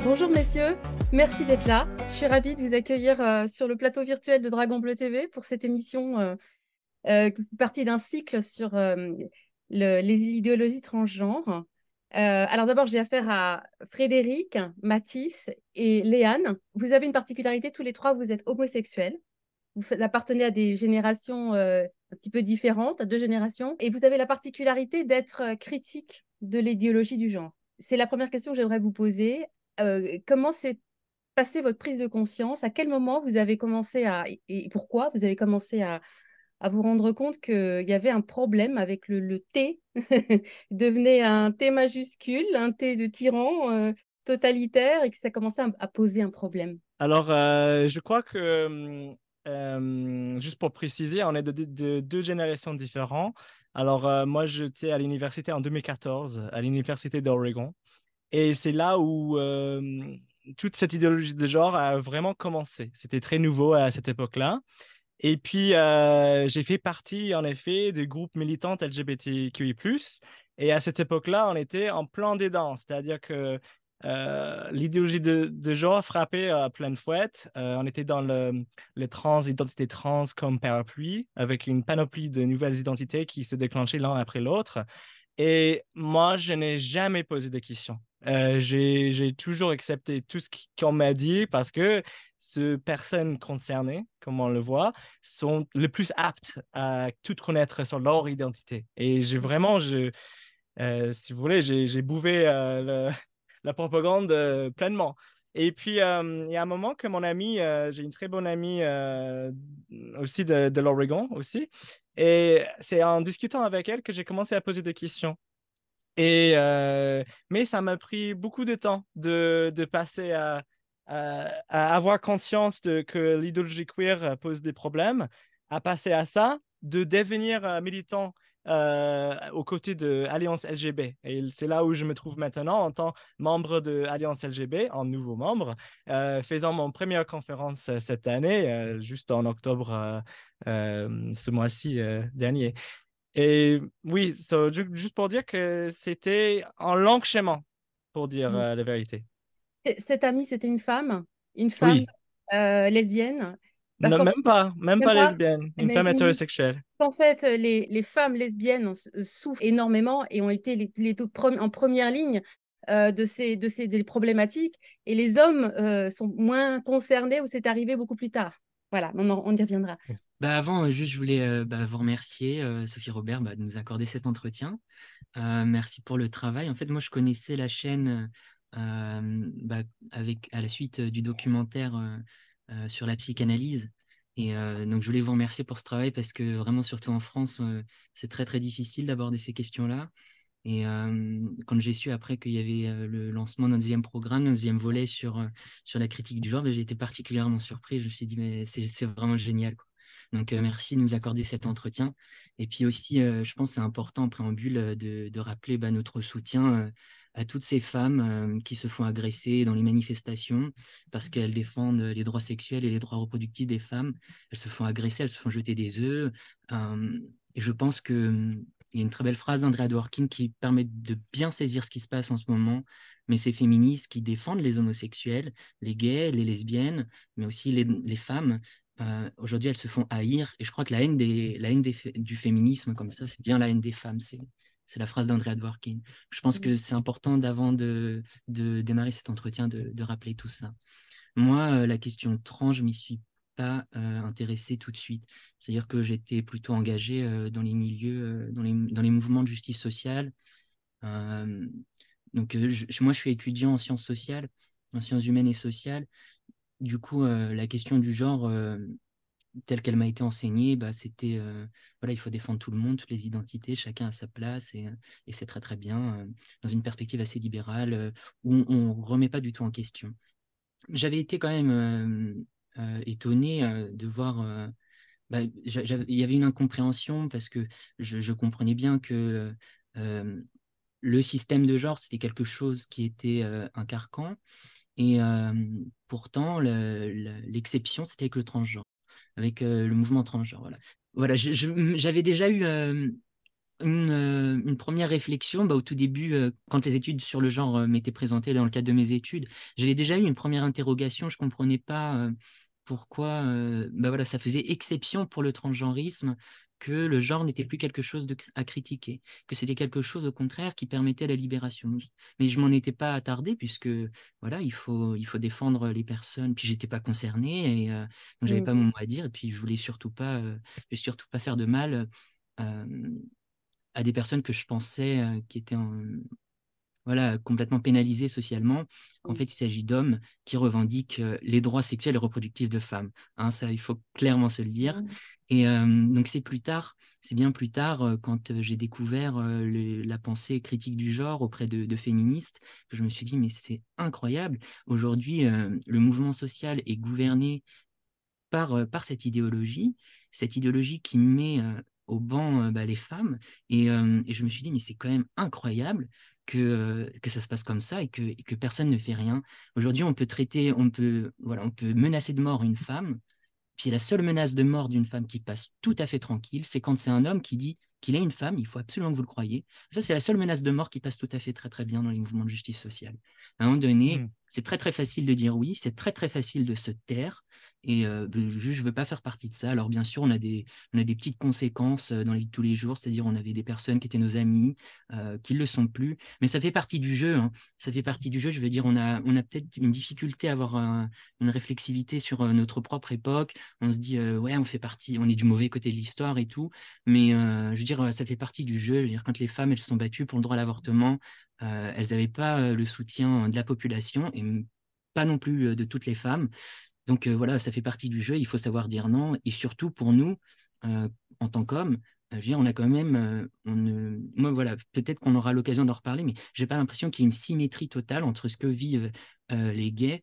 Bonjour messieurs, merci d'être là. Je suis ravie de vous accueillir sur le plateau virtuel de Dragon Bleu TV pour cette émission qui fait partie d'un cycle sur les idéologies transgenres. Alors d'abord, j'ai affaire à Frédéric, Mathis et Léane. Vous avez une particularité, tous les trois, vous êtes homosexuels. Appartenez à des générations un petit peu différentes, à deux générations, et vous avez la particularité d'être critique de l'idéologie du genre. C'est la première question que j'aimerais vous poser. Comment s'est passée votre prise de conscience? À quel moment vous avez commencé et pourquoi vous avez commencé à vous rendre compte qu'il y avait un problème avec le T, devenait un T majuscule, un T de tyran totalitaire, et que ça commençait à poser un problème? Alors, je crois que, juste pour préciser, on est de deux générations différentes. Alors, moi, j'étais à l'université en 2014, à l'université d'Oregon. Et c'est là où toute cette idéologie de genre a vraiment commencé. C'était très nouveau à cette époque-là. Et puis, j'ai fait partie, en effet, du groupe militant LGBTQI+. Et à cette époque-là, on était en plein dedans. C'est-à-dire que l'idéologie de genre frappait à pleine fouette. On était dans le trans, identité trans comme parapluie, avec une panoplie de nouvelles identités qui se déclenchaient l'un après l'autre. Et moi, je n'ai jamais posé de questions. J'ai toujours accepté tout ce qu'on m'a dit parce que ces personnes concernées, comme on le voit, sont le plus aptes à tout connaître sur leur identité. Et j'ai vraiment, si vous voulez, j'ai bouffé la propagande pleinement. Et puis, il y a un moment que mon ami, j'ai une très bonne amie aussi de l'Oregon aussi, et c'est en discutant avec elle que j'ai commencé à poser des questions. Mais ça m'a pris beaucoup de temps de passer à avoir conscience que l'idéologie queer pose des problèmes, à passer à ça, de devenir militant aux côtés de Alliance LGB. Et c'est là où je me trouve maintenant en tant que membre de Alliance LGB, en nouveau membre, faisant mon première conférence cette année, juste en octobre ce mois-ci dernier. Et oui, juste pour dire que c'était un long chemin, pour dire Mm. la vérité. Cette amie, c'était une femme Oui, lesbienne, parce qu'en fait, même même pas pas, lesbienne, une mais femme féministe. hétérosexuelle. En fait, les femmes lesbiennes souffrent énormément et ont été en première ligne des problématiques. Et les hommes sont moins concernés ou c'est arrivé beaucoup plus tard. Voilà, on y reviendra. Avant, juste, je voulais vous remercier, Sophie Robert, de nous accorder cet entretien. Merci pour le travail. En fait, moi, je connaissais la chaîne à la suite du documentaire sur la psychanalyse. Et donc, je voulais vous remercier pour ce travail parce que vraiment, surtout en France, c'est très, très difficile d'aborder ces questions-là. Et quand j'ai su après qu'il y avait le lancement d'un deuxième programme, d'un deuxième volet sur la critique du genre, j'ai été particulièrement surpris. Je me suis dit, mais c'est vraiment génial, quoi. Donc, merci de nous accorder cet entretien. Et puis aussi, je pense que c'est important en préambule de rappeler notre soutien à toutes ces femmes qui se font agresser dans les manifestations parce qu'elles défendent les droits sexuels et les droits reproductifs des femmes. Elles se font agresser, elles se font jeter des œufs. Et je pense que il y a une très belle phrase d'Andrea Dworkin qui permet de bien saisir ce qui se passe en ce moment. Mais ces féministes qui défendent les homosexuels, les gays, les lesbiennes, mais aussi les femmes, aujourd'hui, elles se font haïr. Et je crois que du féminisme, comme ça, c'est bien la haine des femmes. C'est la phrase d'Andrea Dworkin. Je pense que c'est important, d'avant de démarrer cet entretien, de rappeler tout ça. Moi, la question trans, je m'y suis pas intéressé tout de suite. C'est-à-dire que j'étais plutôt engagé dans les milieux, dans les mouvements de justice sociale. Euh, donc, moi, je suis étudiant en sciences sociales, en sciences humaines et sociales. Du coup, la question du genre, telle qu'elle m'a été enseignée, c'était, voilà, il faut défendre tout le monde, toutes les identités, chacun a sa place, et c'est très, très bien, dans une perspective assez libérale, où on ne remet pas du tout en question. J'avais été quand même étonné de voir. Il y avait une incompréhension parce que je comprenais bien que le système de genre, c'était quelque chose qui était un carcan. Et pourtant, l'exception, c'était avec le transgenre, avec le mouvement transgenre. Voilà, j'avais déjà eu une première réflexion, au tout début, quand les études sur le genre m'étaient présentées dans le cadre de mes études, j'avais déjà eu une première interrogation. Je ne comprenais pas pourquoi voilà, ça faisait exception pour le transgenrisme que le genre n'était plus quelque chose à critiquer, que c'était quelque chose au contraire qui permettait la libération. Mais je m'en étais pas attardé puisque voilà, il faut défendre les personnes. Puis j'étais pas concerné et donc j'avais pas mon mot à dire. Et puis je voulais surtout pas faire de mal. Euh, à des personnes que je pensais qui étaient voilà, complètement pénalisées socialement, qu'en fait, il s'agit d'hommes qui revendiquent les droits sexuels et reproductifs de femmes. Hein, ça, il faut clairement se le dire. Et donc, c'est bien plus tard, quand j'ai découvert la pensée critique du genre auprès de féministes, que je me suis dit, mais c'est incroyable. Aujourd'hui, le mouvement social est gouverné par cette idéologie qui met au banc les femmes. Et je me suis dit, mais c'est quand même incroyable que ça se passe comme ça et que personne ne fait rien. Aujourd'hui, on peut menacer de mort une femme, puis la seule menace de mort d'une femme qui passe tout à fait tranquille, c'est quand c'est un homme qui dit qu'il est une femme, il faut absolument que vous le croyiez. Ça, c'est la seule menace de mort qui passe tout à fait très très bien dans les mouvements de justice sociale. À un moment donné, c'est très très facile de dire oui, c'est très très facile de se taire. Et je ne veux pas faire partie de ça. Alors bien sûr, on a des petites conséquences dans la vie de tous les jours, c'est-à-dire on avait des personnes qui étaient nos amis, qui ne le sont plus. Mais ça fait partie du jeu. Hein. Ça fait partie du jeu. Je veux dire, on a peut-être une difficulté à avoir une réflexivité sur notre propre époque. On se dit, ouais, on fait partie, on est du mauvais côté de l'histoire et tout. Mais je veux dire, ça fait partie du jeu. Je veux dire, quand les femmes, elles se sont battues pour le droit à l'avortement, elles n'avaient pas le soutien de la population et pas non plus de toutes les femmes. Donc voilà, ça fait partie du jeu, il faut savoir dire non. Et surtout pour nous, euh, en tant qu'hommes, je veux dire, on a quand même, moi voilà, peut-être qu'on aura l'occasion d'en reparler, mais j'ai pas l'impression qu'il y ait une symétrie totale entre ce que vivent les gays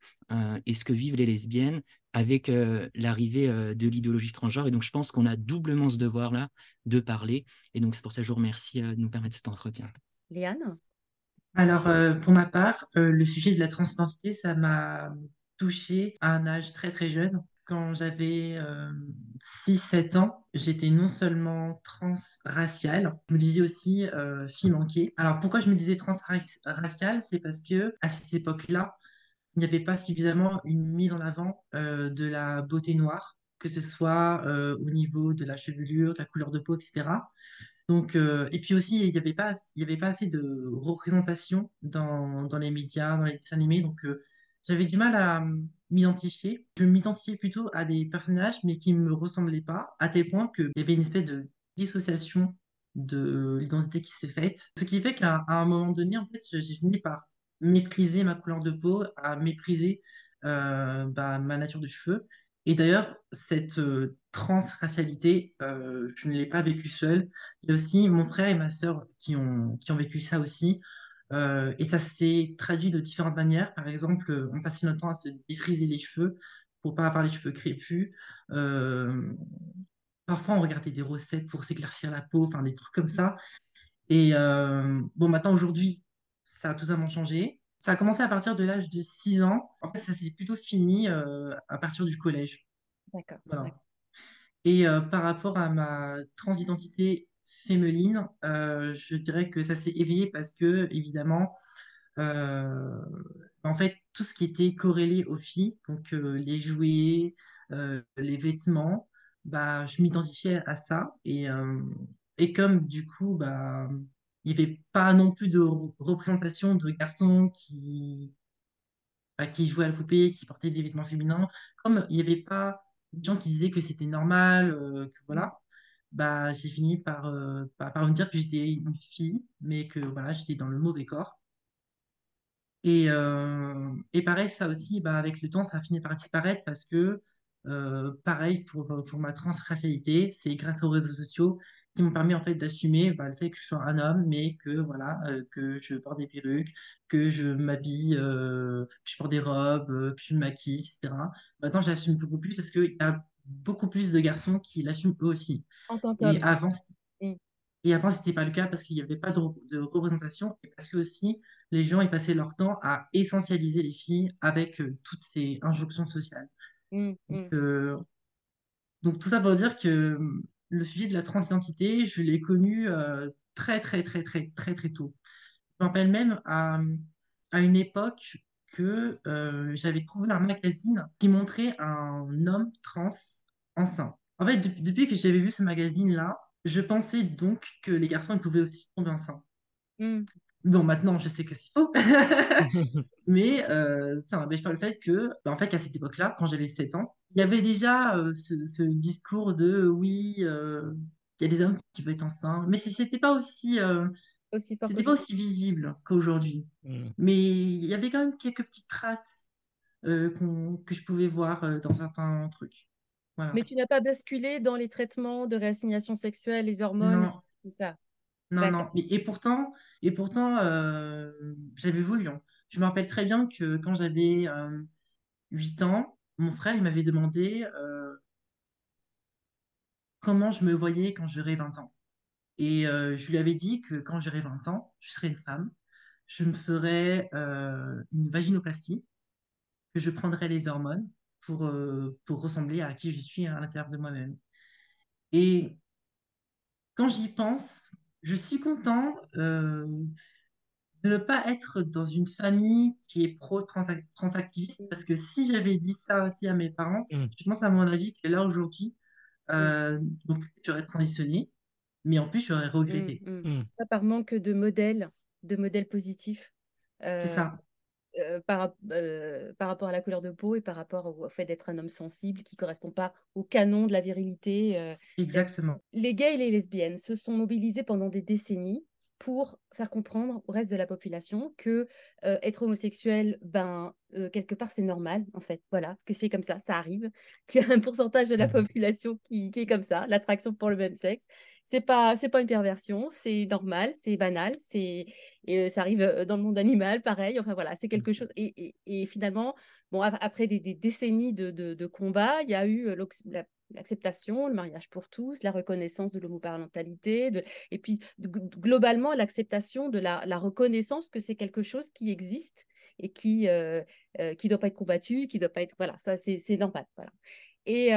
et ce que vivent les lesbiennes avec l'arrivée de l'idéologie transgenre. Et donc je pense qu'on a doublement ce devoir-là de parler. Et donc c'est pour ça que je vous remercie de nous permettre cet entretien. Léane? Alors, pour ma part, le sujet de la transidentité, ça m'a touchée à un âge très très jeune. Quand j'avais 6-7 ans, j'étais non seulement transraciale, je me disais aussi fille manquée. Alors, pourquoi je me disais transraciale? C'est parce que à cette époque-là, il n'y avait pas suffisamment une mise en avant de la beauté noire, que ce soit au niveau de la chevelure, de la couleur de peau, etc. Donc, et puis aussi, il y avait pas assez de représentation dans les médias, dans les dessins animés. Donc, j'avais du mal à m'identifier. Je m'identifiais plutôt à des personnages, mais qui ne me ressemblaient pas, à tel point qu'il y avait une espèce de dissociation de l'identité qui s'est faite. Ce qui fait qu'à un moment donné, en fait, j'ai fini par mépriser ma couleur de peau, à mépriser ma nature de cheveux. Et d'ailleurs, cette transracialité, je ne l'ai pas vécue seule. Il y a aussi mon frère et ma sœur qui ont vécu ça aussi. Et ça s'est traduit de différentes manières. Par exemple, on passait notre temps à se défriser les cheveux pour pas avoir les cheveux crépus. Euh, Parfois, on regardait des recettes pour s'éclaircir la peau, enfin des trucs comme ça. Et bon, maintenant, aujourd'hui, ça a totalement changé. Ça a commencé à partir de l'âge de 6 ans. En fait, ça s'est plutôt fini à partir du collège. D'accord. Voilà. Et par rapport à ma transidentité féminine, je dirais que ça s'est éveillé parce que, évidemment, euh, en fait, tout ce qui était corrélé aux filles, donc les jouets, les vêtements, bah, je m'identifiais à ça. Et comme du coup, bah, il n'y avait pas non plus de représentation de garçons qui jouaient à la poupée, qui portaient des vêtements féminins, comme il n'y avait pas de gens qui disaient que c'était normal, que voilà, bah, j'ai fini par me dire que j'étais une fille, mais que voilà, j'étais dans le mauvais corps. Et pareil, ça aussi, bah, avec le temps, ça a fini par disparaître parce que, pareil, pour ma transracialité, c'est grâce aux réseaux sociaux qui m'ont permis en fait d'assumer bah, le fait que je sois un homme, mais que voilà, que je porte des perruques, que je m'habille, que je porte des robes, que je me maquille, etc. Maintenant, je l'assume beaucoup plus parce qu'il y a beaucoup plus de garçons qui l'assument eux aussi. En tant Et qu'homme. avant, Mm. et avant, c'était pas le cas parce qu'il n'y avait pas de représentation et parce que aussi les gens ils passaient leur temps à essentialiser les filles avec toutes ces injonctions sociales. Mm. Donc, Mm. donc tout ça pour dire que le sujet de la transidentité, je l'ai connu très, très, très, très, très, très tôt. Je me rappelle même à une époque que j'avais trouvé un magazine qui montrait un homme trans enceint. En fait, depuis que j'avais vu ce magazine-là, je pensais donc que les garçons ils pouvaient aussi tomber enceints. Mm. Bon, maintenant, je sais que c'est faux. Mais ça n'empêche pas le fait que, bah, en fait, à cette époque-là, quand j'avais 7 ans, il y avait déjà ce discours de oui, il y a des hommes qui peuvent être enceints, mais Aussi fort c'était pas qu'aujourd'hui. aussi visible qu'aujourd'hui. Mm. Mais il y avait quand même quelques petites traces que je pouvais voir dans certains trucs. Voilà. Mais tu n'as pas basculé dans les traitements de réassignation sexuelle, les hormones, Non, tout ça. non, D'accord. non. Et pourtant j'avais voulu, hein. Je me rappelle très bien que quand j'avais 8 ans, mon frère il m'avait demandé comment je me voyais quand j'aurais 20 ans. Et je lui avais dit que quand j'aurais 20 ans, je serais une femme. Je me ferais une vaginoplastie, que je prendrais les hormones pour ressembler à qui je suis à l'intérieur de moi-même. Et quand j'y pense, je suis content de ne pas être dans une famille qui est pro-transactiviste, parce que si j'avais dit ça aussi à mes parents, Mm. je pense à mon avis que là aujourd'hui, Mm, donc j'aurais transitionné, mais en plus j'aurais mm, regretté. mm. Mm. Pas par manque de modèles positifs C'est euh, ça, par rapport à la couleur de peau et par rapport au fait d'être un homme sensible qui ne correspond pas au canon de la virilité. exactement. Les gays et les lesbiennes se sont mobilisés pendant des décennies pour faire comprendre au reste de la population que être homosexuel, ben, quelque part, c'est normal, en fait. Voilà, que c'est comme ça arrive, qu'il y a un pourcentage de la Mm. population qui est comme ça, l'attraction pour le même sexe. C'est pas une perversion, c'est normal, c'est banal, ça arrive dans le monde animal, pareil. Enfin voilà, c'est quelque chose. Et finalement, bon, après des décennies de combats, il y a eu l'acceptation, le mariage pour tous, la reconnaissance de l'homoparentalité, et puis globalement l'acceptation de la reconnaissance que c'est quelque chose qui existe et qui doit pas être combattu, qui doit pas être voilà, ça c'est normal, voilà. Et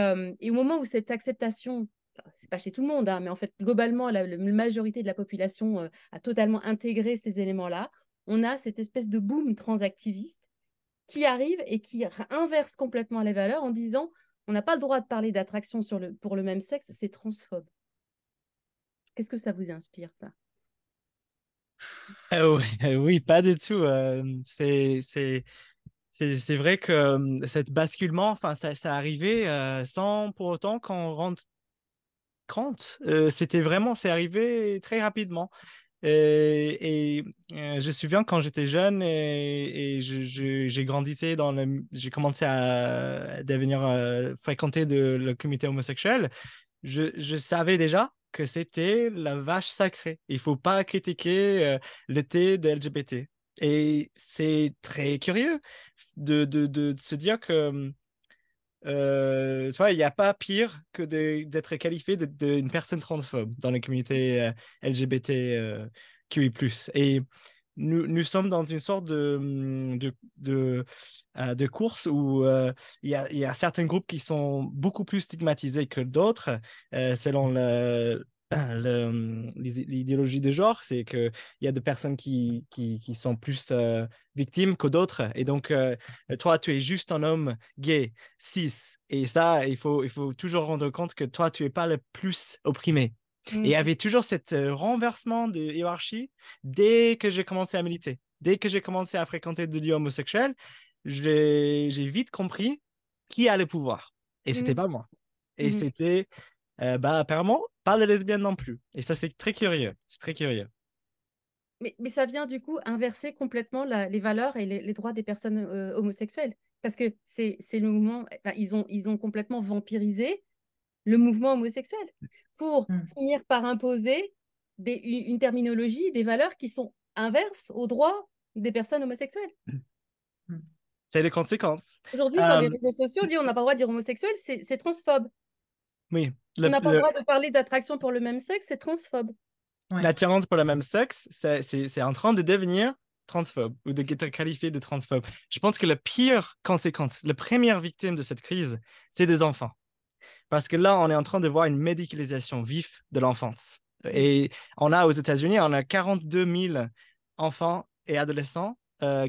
au moment où cette acceptation, c'est pas chez tout le monde, hein, mais en fait globalement la majorité de la population a totalement intégré ces éléments-là, on a cette espèce de boom transactiviste qui arrive et qui inverse complètement les valeurs en disant on n'a pas le droit de parler d'attraction pour le même sexe, c'est transphobe. Qu'est-ce que ça vous inspire, ça? Oui, oui, pas du tout. C'est vrai que cette basculement, enfin, ça arrivait sans pour autant qu'on rende compte. C'est arrivé très rapidement. Je me souviens quand j'étais jeune et j'ai grandissé j'ai commencé à devenir fréquenter le comité homosexuel. Je savais déjà que c'était la vache sacrée. Il faut pas critiquer l'été de LGBT. Et c'est très curieux de se dire que tu vois, il n'y a pas pire que d'être qualifié d'une personne transphobe dans la communauté LGBT QI+. Et nous sommes dans une sorte de course où il y a certains groupes qui sont beaucoup plus stigmatisés que d'autres selon l'idéologie de genre. C'est qu'il y a des personnes qui sont plus victimes que d'autres. Et donc, toi, tu es juste un homme gay, cis. Et ça, il faut toujours rendre compte que toi, tu n'es pas le plus opprimé. Et il y avait toujours cet renversement de hiérarchie dès que j'ai commencé à militer. Dès que j'ai commencé à fréquenter des lieux homosexuels, j'ai vite compris qui a le pouvoir. Et c'était Mhm. pas moi. Et Mhm. c'était, bah, apparemment, pas les lesbiennes non plus. Et ça, c'est très curieux. C'est très curieux. Mais ça vient du coup inverser complètement les valeurs et les droits des personnes homosexuelles. Parce que c'est le mouvement, enfin, ils ont complètement vampirisé le mouvement homosexuel pour Mm. finir par imposer une terminologie, des valeurs qui sont inverses aux droits des personnes homosexuelles. Mm. C'est les conséquences. Aujourd'hui, sur les Euh, réseaux sociaux, on dit on n'a pas le droit de dire homosexuel, c'est transphobe. oui, On n'a pas le droit de parler d'attraction pour le même sexe, c'est transphobe. Ouais. l'attirance pour le même sexe, c'est en train de devenir transphobe ou d'être qualifié de transphobe. Je pense que la pire conséquence, la première victime de cette crise, c'est des enfants. Parce que là, on est en train de voir une médicalisation vive de l'enfance. Et on a aux États-Unis, on a 42 000 enfants et adolescents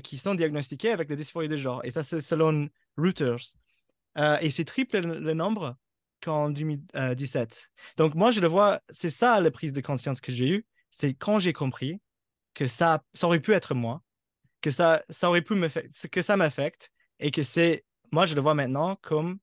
qui sont diagnostiqués avec des dysphories de genre. Et ça, c'est selon Reuters. Et c'est triple le nombre qu'en 2017. Donc, moi, je le vois, c'est ça la prise de conscience que j'ai eue. C'est quand j'ai compris que ça aurait pu être moi, que ça aurait pu que ça m'affecte et que moi, je le vois maintenant comme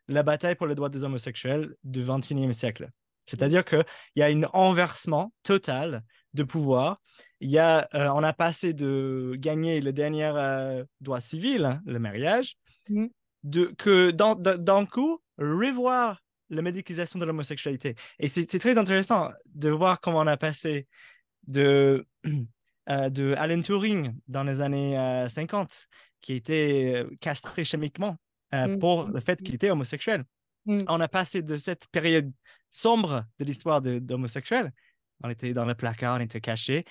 la bataille pour les droits des homosexuels du XXIe siècle. C'est-à-dire qu'il y a un renversement total de pouvoir. On a passé de gagner le dernier droit civil, hein, le mariage, que dans le coup, revoir la médicalisation de l'homosexualité. Et c'est très intéressant de voir comment on a passé de Alan Turing dans les années 50, qui était castré chimiquement pour le fait qu'il était homosexuel. On a passé de cette période sombre de l'histoire d'homosexuels, on était dans le placard, on était cachés,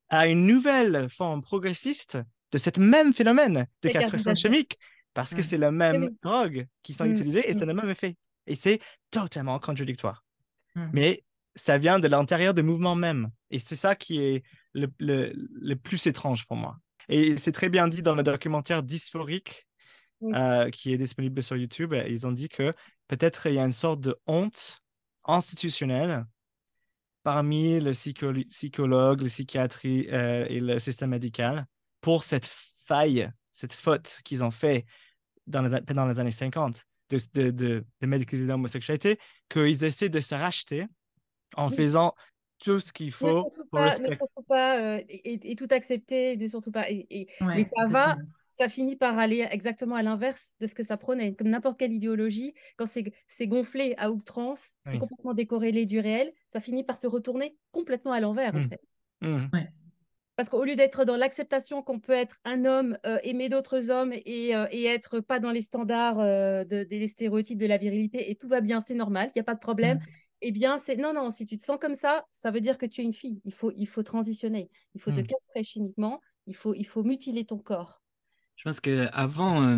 à une nouvelle forme progressiste de cet même phénomène de castration chimique, parce que c'est la même drogue qui sont utilisées et c'est le même effet. Et c'est totalement contradictoire. Mais ça vient de l'intérieur du mouvement même. Et c'est ça qui est le plus étrange pour moi. Et c'est très bien dit dans le documentaire Dysphorique, qui est disponible sur YouTube. Ils ont dit que peut-être il y a une sorte de honte institutionnelle parmi les psychologues, les psychiatries et le système médical pour cette faille, cette faute qu'ils ont fait pendant les années 50 de médicaliser l'homosexualité, qu'ils essaient de se racheter en faisant tout ce qu'il faut pour respecter. Ne surtout pas et tout accepter, ne surtout pas. Mais ça finit par aller exactement à l'inverse de ce que ça prônait. Comme n'importe quelle idéologie, quand c'est gonflé à outrance, c'est complètement décorrélé du réel, ça finit par se retourner complètement à l'envers, en fait. Parce qu'au lieu d'être dans l'acceptation qu'on peut être un homme, aimer d'autres hommes et être pas dans les standards des stéréotypes de la virilité, et tout va bien, c'est normal, il n'y a pas de problème. Eh bien, non, si tu te sens comme ça veut dire que tu es une fille. Il faut transitionner. Il faut te castrer chimiquement. Il faut mutiler ton corps. Je pense qu'avant,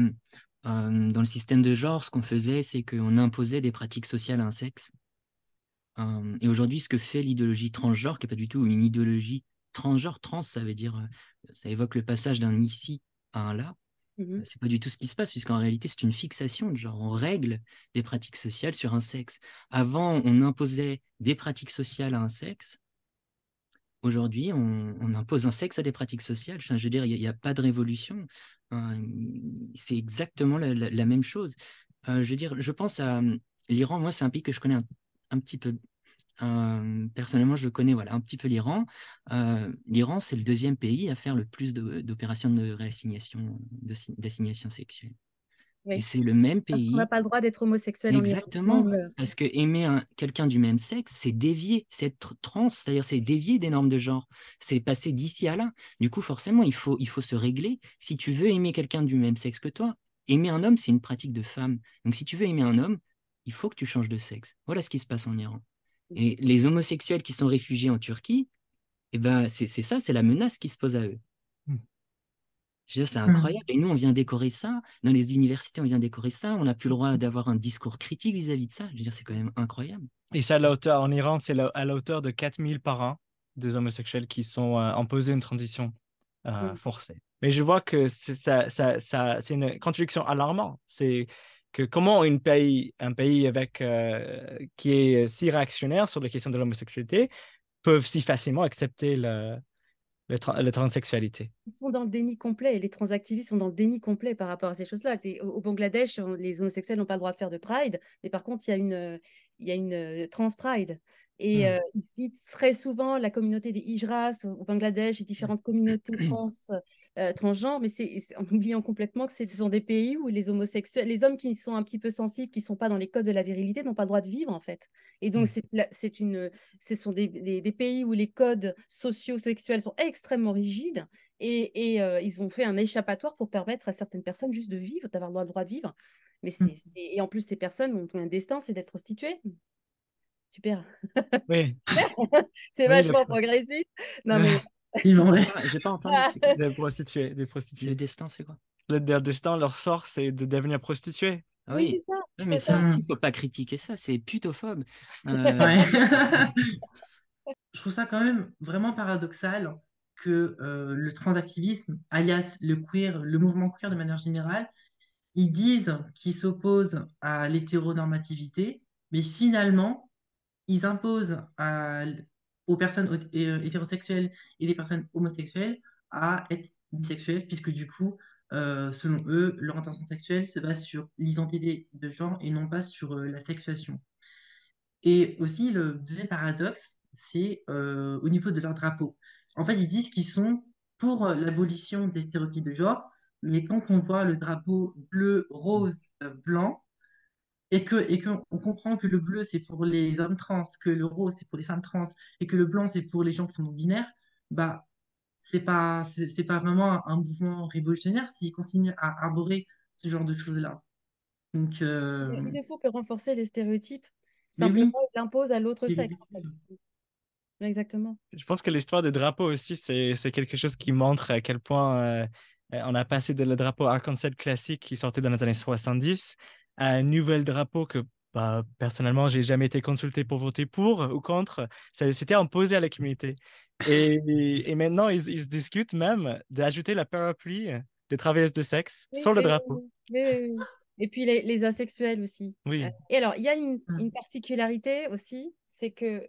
dans le système de genre, ce qu'on faisait, c'est qu'on imposait des pratiques sociales à un sexe. Et aujourd'hui, ce que fait l'idéologie transgenre, qui n'est pas du tout une idéologie transgenre, ça veut dire, ça évoque le passage d'un ici à un là. C'est pas du tout ce qui se passe, puisqu'en réalité, c'est une fixation de genre. On règle des pratiques sociales sur un sexe. Avant, on imposait des pratiques sociales à un sexe. Aujourd'hui, on impose un sexe à des pratiques sociales. Enfin, je veux dire, il n'y a pas de révolution. C'est exactement la même chose. Je veux dire, je pense à l'Iran. Moi, c'est un pays que je connais un petit peu. Personnellement, je connais un petit peu l'Iran. L'Iran, c'est le deuxième pays à faire le plus d'opérations de réassignation, d'assignation sexuelle. Oui. Et c'est le même pays. Parce qu'on n'a pas le droit d'être homosexuel en Iran. Exactement. Parce que aimer quelqu'un du même sexe, c'est dévier, c'est être trans, c'est-à-dire c'est dévier des normes de genre. C'est passer d'ici à là. Du coup, forcément, il faut se régler. Si tu veux aimer quelqu'un du même sexe que toi, aimer un homme, c'est une pratique de femme. Donc, si tu veux aimer un homme, il faut que tu changes de sexe. Voilà ce qui se passe en Iran. Et les homosexuels qui sont réfugiés en Turquie, eh ben, c'est ça, c'est la menace qui se pose à eux. Je veux dire, c'est incroyable. Et nous, on vient décorer ça. Dans les universités, on vient décorer ça. On n'a plus le droit d'avoir un discours critique vis-à-vis de ça. Je veux dire, c'est quand même incroyable. Et ça, en Iran, c'est à la hauteur de 4000 par an des homosexuels qui sont imposés une transition forcée. Mais je vois que c'est une contradiction alarmante. C'est que comment un pays avec, qui est si réactionnaire sur la question de l'homosexualité peuvent si facilement accepter la transsexualité. Ils sont dans le déni complet. Les transactivistes sont dans le déni complet par rapport à ces choses-là. Au Bangladesh, les homosexuels n'ont pas le droit de faire de Pride, mais par contre, il y a une trans Pride. Et ici, très souvent, la communauté des Hijras au Bangladesh et différentes communautés transgenres, mais en oubliant complètement que ce sont des pays où les homosexuels, les hommes qui sont un petit peu sensibles, qui ne sont pas dans les codes de la virilité, n'ont pas le droit de vivre, en fait. Et donc, ce sont des pays où les codes socio-sexuels sont extrêmement rigides et ils ont fait un échappatoire pour permettre à certaines personnes juste de vivre, d'avoir le droit de vivre. Mais et en plus, ces personnes ont un destin, c'est d'être prostituées. Super. Oui. C'est vachement progressif. Non, mais... J'ai pas entendu. Des prostituées. Le destin, c'est quoi? Leur destin, leur sort, c'est de devenir prostituée. Ah oui, c'est ça. Oui, mais ça aussi, il ne faut pas critiquer ça. C'est putophobe. Je trouve ça quand même vraiment paradoxal que le transactivisme, alias le queer, le mouvement queer de manière générale, ils disent qu'ils s'opposent à l'hétéronormativité, mais finalement, ils imposent aux personnes hétérosexuelles et les personnes homosexuelles à être bisexuelles, puisque du coup, selon eux, leur intention sexuelle se base sur l'identité de genre et non pas sur la sexuation. Et aussi, le deuxième paradoxe, c'est au niveau de leur drapeau. En fait, ils disent qu'ils sont pour l'abolition des stéréotypes de genre, mais quand on voit le drapeau bleu, rose, blanc, et que on comprend que le bleu, c'est pour les hommes trans, que le rose, c'est pour les femmes trans, et que le blanc, c'est pour les gens qui sont non-binaires, bah, c'est pas vraiment un mouvement révolutionnaire s'ils continuent à arborer ce genre de choses-là. Donc, Il ne faut que renforcer les stéréotypes. mais Simplement, oui, il l'impose à l'autre c'est le sexe, but. en fait. Exactement. Je pense que l'histoire des drapeaux aussi, c'est quelque chose qui montre à quel point on a passé de le drapeau arc-en-ciel classique qui sortait dans les années 70 à un nouvel drapeau que bah, personnellement, j'ai jamais été consulté pour voter pour ou contre. C'était imposé à la communauté. Et maintenant, ils se discutent même d'ajouter la parapluie des travailleuses de sexe Oui, sur le oui, drapeau. oui, oui, oui, oui. Et puis les asexuels aussi. Oui. Et alors, il y a une Mm. particularité aussi, c'est que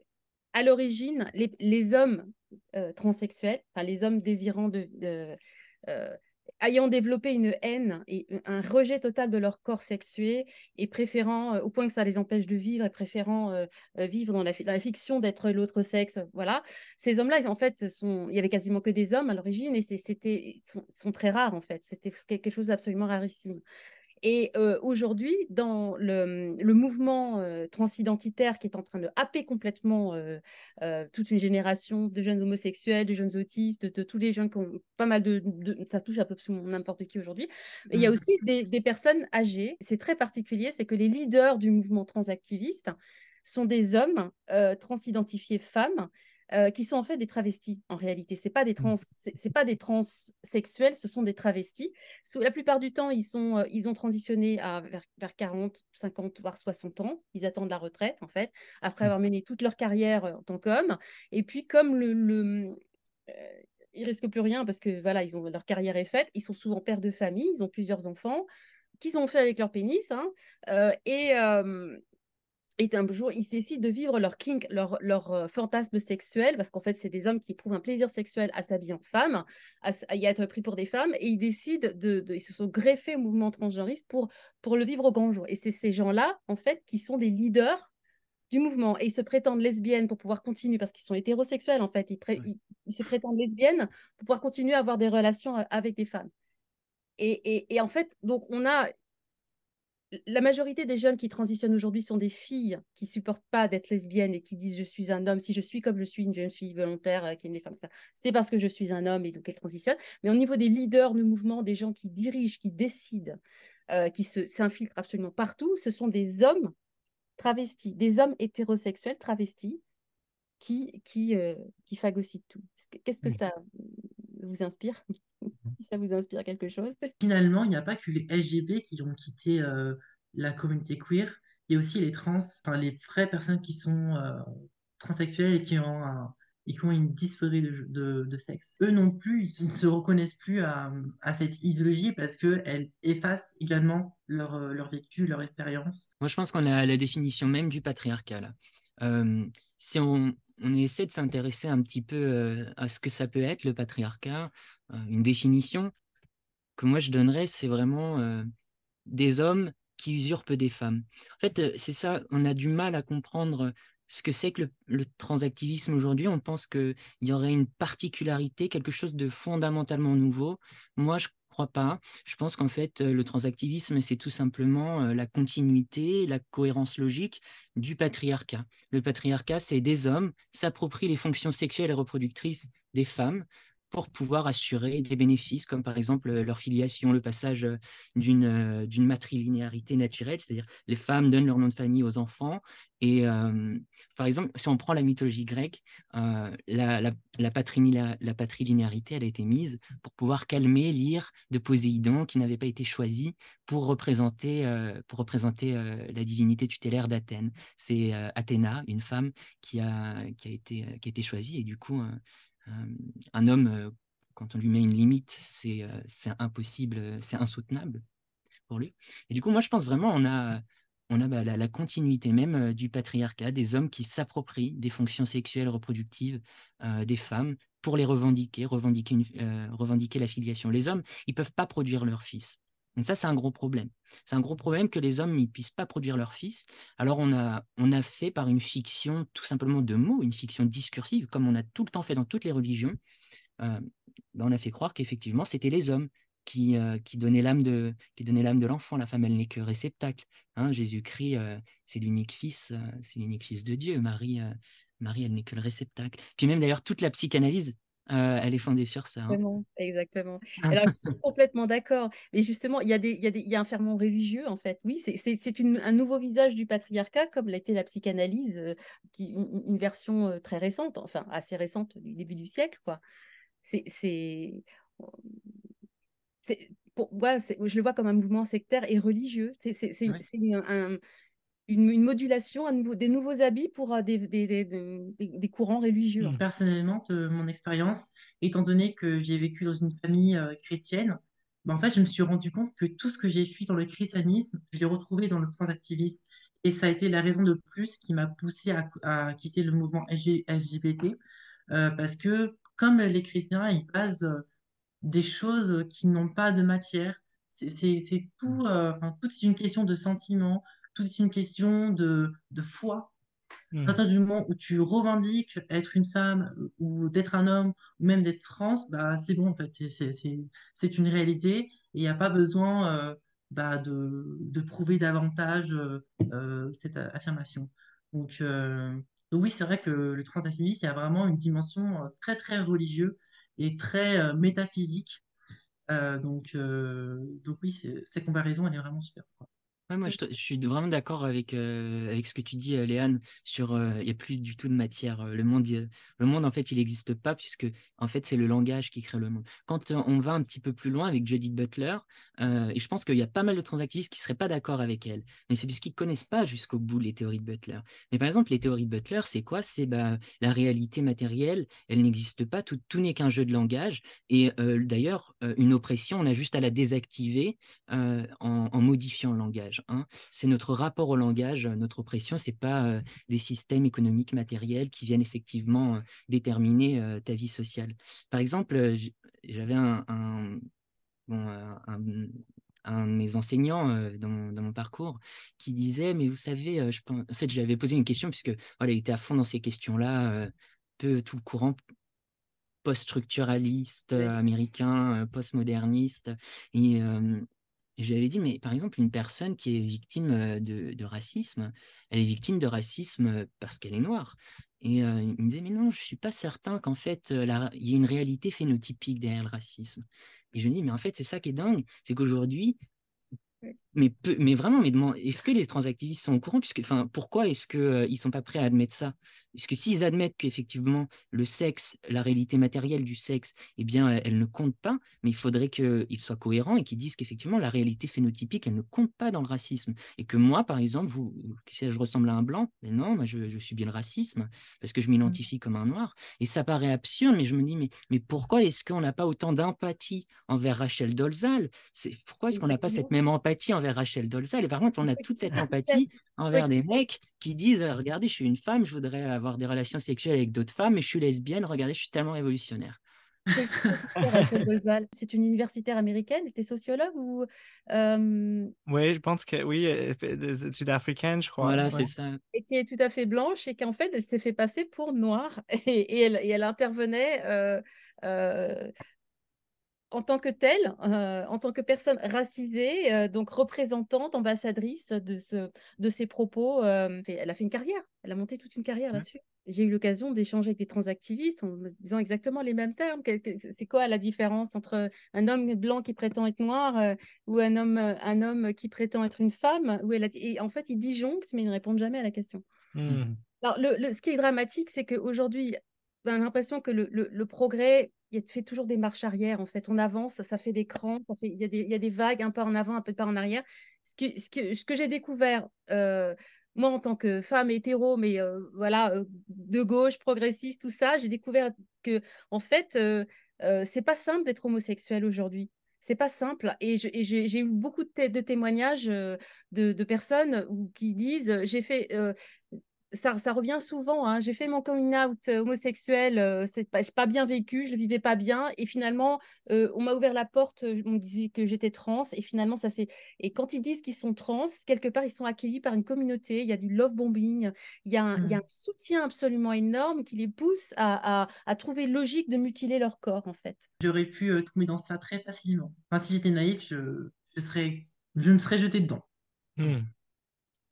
à l'origine, les hommes transsexuels, enfin les hommes désirant euh, ayant développé une haine et un rejet total de leur corps sexué et préférant, au point que ça les empêche de vivre et préférant vivre dans la fiction d'être l'autre sexe, voilà. Ces hommes-là, en fait, il y avait quasiment que des hommes à l'origine et sont très rares en fait. C'était quelque chose d'absolument rarissime. Et aujourd'hui, dans le mouvement transidentitaire qui est en train de happer complètement toute une génération de jeunes homosexuels, de jeunes autistes, de tous les jeunes qui ont pas mal ça touche à peu près n'importe qui aujourd'hui. Et il y a Mm. aussi des personnes âgées. C'est très particulier, c'est que les leaders du mouvement transactiviste sont des hommes transidentifiés femmes qui sont en fait des travestis en réalité. C'est pas des transsexuels, ce sont des travestis. La plupart du temps, ils ont transitionné vers 40, 50, voire 60 ans. Ils attendent la retraite, en fait, après avoir mené toute leur carrière en tant qu'hommes. Et puis, comme euh, ils risquent plus rien parce que voilà, leur carrière est faite, ils sont souvent pères de famille, ils ont plusieurs enfants qu'ils ont fait avec leur pénis. Hein, euh, et, euh, et un jour, ils décident de vivre leur kink, leur fantasme sexuel, parce qu'en fait, c'est des hommes qui éprouvent un plaisir sexuel à s'habiller en femme, à y être pris pour des femmes, et ils décident ils se sont greffés au mouvement transgenriste pour le vivre au grand jour. Et c'est ces gens-là, en fait, qui sont des leaders du mouvement. Et ils se prétendent lesbiennes pour pouvoir continuer, parce qu'ils sont hétérosexuels, en fait. Ils se prétendent lesbiennes pour pouvoir continuer à avoir des relations avec des femmes. Et en fait, donc, on a la majorité des jeunes qui transitionnent aujourd'hui sont des filles qui supportent pas d'être lesbiennes et qui disent je suis un homme. Si je suis comme je suis une jeune fille volontaire qui aime les femmes, c'est parce que je suis un homme et donc elle transitionne. Mais au niveau des leaders du mouvement, des gens qui dirigent, qui décident, qui s'infiltrent absolument partout, ce sont des hommes travestis, des hommes hétérosexuels travestis qui phagocytent tout. Qu'est-ce que Oui. ça vous inspire? Si ça vous inspire quelque chose. Finalement, il n'y a pas que les LGBT qui ont quitté la communauté queer, il y a aussi les trans, enfin les vraies personnes qui sont transsexuelles et et qui ont une dysphorie de sexe. Eux non plus, ils ne se reconnaissent plus à cette idéologie parce qu'elle efface également leur vécu, leur expérience. Moi, je pense qu'on a la définition même du patriarcat, là. Si on essaie de s'intéresser un petit peu à ce que ça peut être, le patriarcat, une définition que moi je donnerais, c'est vraiment des hommes qui usurpent des femmes. En fait, c'est ça, on a du mal à comprendre ce que c'est que le transactivisme aujourd'hui. On pense qu'il y aurait une particularité, quelque chose de fondamentalement nouveau. Moi, je crois pas. Je pense qu'en fait, le transactivisme, c'est tout simplement la continuité, la cohérence logique du patriarcat. Le patriarcat, c'est des hommes s'approprient les fonctions sexuelles et reproductrices des femmes pour pouvoir assurer des bénéfices, comme par exemple leur filiation, le passage d'une matrilinéarité naturelle, c'est-à-dire les femmes donnent leur nom de famille aux enfants. Et par exemple, si on prend la mythologie grecque, la patrilinéarité, elle a été mise pour pouvoir calmer l'ire de Poséidon qui n'avait pas été choisi pour représenter la divinité tutélaire d'Athènes. C'est Athéna, une femme qui a été choisie, et du coup, un homme, quand on lui met une limite, c'est impossible, c'est insoutenable pour lui. Et du coup, moi, je pense vraiment on a la continuité même du patriarcat, des hommes qui s'approprient des fonctions sexuelles reproductives des femmes pour les revendiquer la filiation. Les hommes, ils peuvent pas produire leur fils. Donc ça, c'est un gros problème. C'est un gros problème que les hommes ne puissent pas produire leur fils. Alors on a fait par une fiction tout simplement de mots, une fiction discursive, comme on a tout le temps fait dans toutes les religions, euh, on a fait croire qu'effectivement, c'était les hommes qui donnaient l'âme de l'enfant. La femme, elle n'est que réceptacle. Hein, Jésus-Christ, c'est l'unique fils de Dieu. Marie, elle n'est que le réceptacle. Puis même d'ailleurs, toute la psychanalyse, elle est fondée sur ça. Hein. Exactement, exactement. Alors, je suis complètement d'accord. Mais justement, il y a un ferment religieux, en fait. Oui, c'est un nouveau visage du patriarcat, comme l'était la psychanalyse, une version très récente, enfin assez récente du début du siècle, quoi. C'est, c'est, pour moi, je le vois comme un mouvement sectaire et religieux. Ouais. C'est une modulation, des nouveaux habits pour des courants religieux, en fait. Personnellement, de mon expérience, étant donné que j'ai vécu dans une famille chrétienne, en fait, je me suis rendu compte que tout ce que j'ai fui dans le christianisme, je l'ai retrouvé dans le transactivisme. Et ça a été la raison de plus qui m'a poussé à quitter le mouvement LGBT, parce que comme les chrétiens, ils basent des choses qui n'ont pas de matière. C'est tout, enfin, tout est une question de sentiment, tout est une question de foi. À Mm. partir du moment où tu revendiques être une femme ou d'être un homme ou même d'être trans, bah, c'est bon en fait, c'est une réalité et il n'y a pas besoin de prouver davantage cette affirmation. Donc, euh, donc oui, c'est vrai que le transactivisme, il y a vraiment une dimension très très religieuse et très métaphysique. Donc oui, cette comparaison, elle est vraiment super. Ouais, moi, je suis vraiment d'accord avec ce que tu dis, Léane, sur il n'y a plus du tout de matière. Le monde, en fait, il n'existe pas, puisque, en fait, c'est le langage qui crée le monde. Quand on va un petit peu plus loin avec Judith Butler, et je pense qu'il y a pas mal de transactivistes qui ne seraient pas d'accord avec elle, mais c'est parce qu'ils ne connaissent pas jusqu'au bout les théories de Butler. Mais par exemple, les théories de Butler, c'est quoi? C'est la réalité matérielle, elle n'existe pas, tout n'est qu'un jeu de langage, et d'ailleurs, une oppression, on a juste à la désactiver en modifiant le langage. Hein. C'est notre rapport au langage, notre oppression, c'est pas des systèmes économiques matériels qui viennent effectivement déterminer ta vie sociale. Par exemple, j'avais bon, un de mes enseignants dans mon parcours qui disait, mais vous savez, en fait, je lui avais posé une question puisque voilà, il était à fond dans ces questions-là, peu tout le courant post-structuraliste Ouais. américain, post-moderniste. Et je lui avais dit, mais par exemple, une personne qui est victime de racisme, elle est victime de racisme parce qu'elle est noire. Et il me disait, mais non, je ne suis pas certain qu'en fait, il y ait une réalité phénotypique derrière le racisme. Et je lui dis, mais en fait, c'est ça qui est dingue, c'est qu'aujourd'hui, mais vraiment, est-ce que les transactivistes sont au courant puisque, enfin, pourquoi est-ce que ils sont pas prêts à admettre ça? Puisque s'ils admettent qu'effectivement le sexe, la réalité matérielle du sexe, eh bien, elle ne compte pas, mais il faudrait qu'ils soient cohérents et qu'ils disent qu'effectivement la réalité phénotypique, elle ne compte pas dans le racisme. Et que moi, par exemple, si je ressemble à un blanc, mais non, moi je subis le racisme parce que je m'identifie comme un noir. Et ça paraît absurde, mais je me dis, mais pourquoi est-ce qu'on n'a pas autant d'empathie envers Rachel Dolezal? Pourquoi est-ce qu'on n'a pas cette Exactement. même empathie envers Rachel Dolezal? Et par contre, on a toute cette empathie Faut envers des expliquer. mecs qui disent regardez, je suis une femme, je voudrais avoir des relations sexuelles avec d'autres femmes, mais je suis lesbienne, regardez, je suis tellement révolutionnaire. Faut expliquer qui c'est Rachel Dolezal. C'est une universitaire américaine. Elle était sociologue ou Oui, je pense que oui, sud-africaine, je crois. Voilà, Ouais. c'est ça. et qui est tout à fait blanche et qu'en fait elle s'est fait passer pour noire et elle intervenait en tant que telle, en tant que personne racisée, donc représentante, ambassadrice de ces propos. Elle a fait une carrière. Elle a monté toute une carrière Ouais. là-dessus. j'ai eu l'occasion d'échanger avec des transactivistes en me disant exactement les mêmes termes. C'est quoi la différence entre un homme blanc qui prétend être noir ou un homme qui prétend être une femme? Et en fait, ils disjonctent, mais ils ne répondent jamais à la question. Alors, ce qui est dramatique, c'est qu'aujourd'hui, on a l'impression que le progrès, il fait toujours des marches arrière. En fait, on avance, ça fait des crans, il y a des vagues, un pas en avant, un peu de pas en arrière. Ce que j'ai découvert, moi, en tant que femme hétéro, mais voilà, de gauche, progressiste, tout ça, j'ai découvert que, en fait, c'est pas simple d'être homosexuel aujourd'hui. C'est pas simple. Et j'ai eu beaucoup de témoignages de personnes qui disent, ça revient souvent, hein. J'ai fait mon coming out homosexuel, j'ai pas bien vécu, je le vivais pas bien, et finalement, on m'a ouvert la porte, on me disait que j'étais trans, et finalement, et quand ils disent qu'ils sont trans, quelque part, ils sont accueillis par une communauté, il y a du love bombing, il y a un soutien absolument énorme qui les pousse à trouver logique de mutiler leur corps, en fait. J'aurais pu tomber dans ça très facilement. Enfin, si j'étais naïf, je me serais jetée dedans.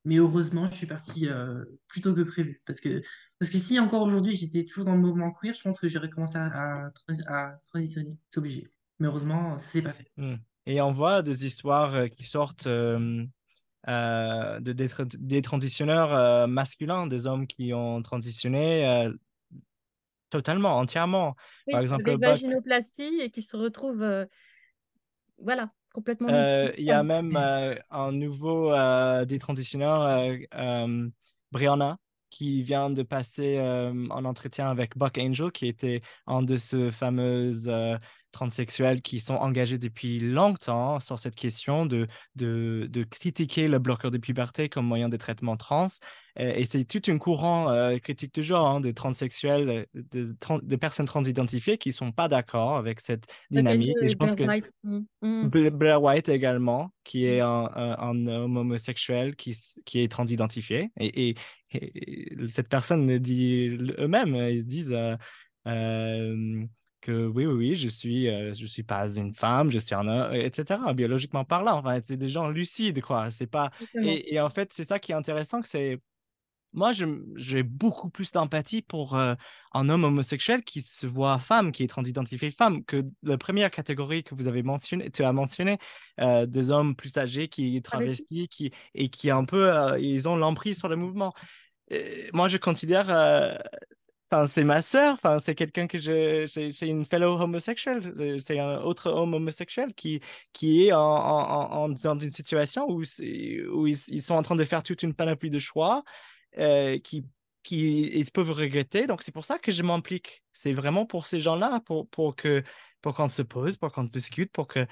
Mais heureusement, je suis partie plus tôt que prévu. Parce que si encore aujourd'hui, j'étais toujours dans le mouvement queer, je pense que j'aurais commencé à transitionner. C'est obligé. Mais heureusement, ça s'est pas fait. Et on voit des histoires qui sortent des transitionneurs masculins, des hommes qui ont transitionné totalement, entièrement. Par Oui, exemple, avec vaginoplastie et qui se retrouvent, voilà, complètement mutilés. il y a même un nouveau détransitionneur, Brianna, qui vient de passer en entretien avec Buck Angel, qui était un de ces fameux transsexuels qui sont engagés depuis longtemps sur cette question de critiquer le bloqueur de puberté comme moyen de traitement trans. Et c'est tout un courant critique du genre, hein, de transsexuels, de personnes transidentifiées qui ne sont pas d'accord avec cette Buck dynamique. Angel Et et je pense Blair que White. Blair White également, qui est Mm. un homme homosexuel qui est transidentifié. Et cette personne le dit eux-mêmes, ils disent euh, que oui, je suis pas une femme, je suis un homme, etc., biologiquement parlant. Enfin, c'est des gens lucides, quoi. C'est pas... Exactement. Et en fait, c'est ça qui est intéressant, que c'est moi, j'ai beaucoup plus d'empathie pour un homme homosexuel qui se voit femme, qui est transidentifié femme, que la première catégorie que vous avez mentionné, tu as mentionné, des hommes plus âgés qui Travesti. travestis, et qui un peu, ils ont l'emprise sur le mouvement. Moi, je considère, enfin, c'est ma sœur, enfin, c'est quelqu'un que c'est une fellow homosexuelle, c'est un autre homme homosexuel qui est dans une situation où ils sont en train de faire toute une panoplie de choix euh, qui, ils peuvent regretter. Donc, c'est pour ça que je m'implique. C'est vraiment pour ces gens-là, pour qu'on se pose, pour qu'on discute, pour que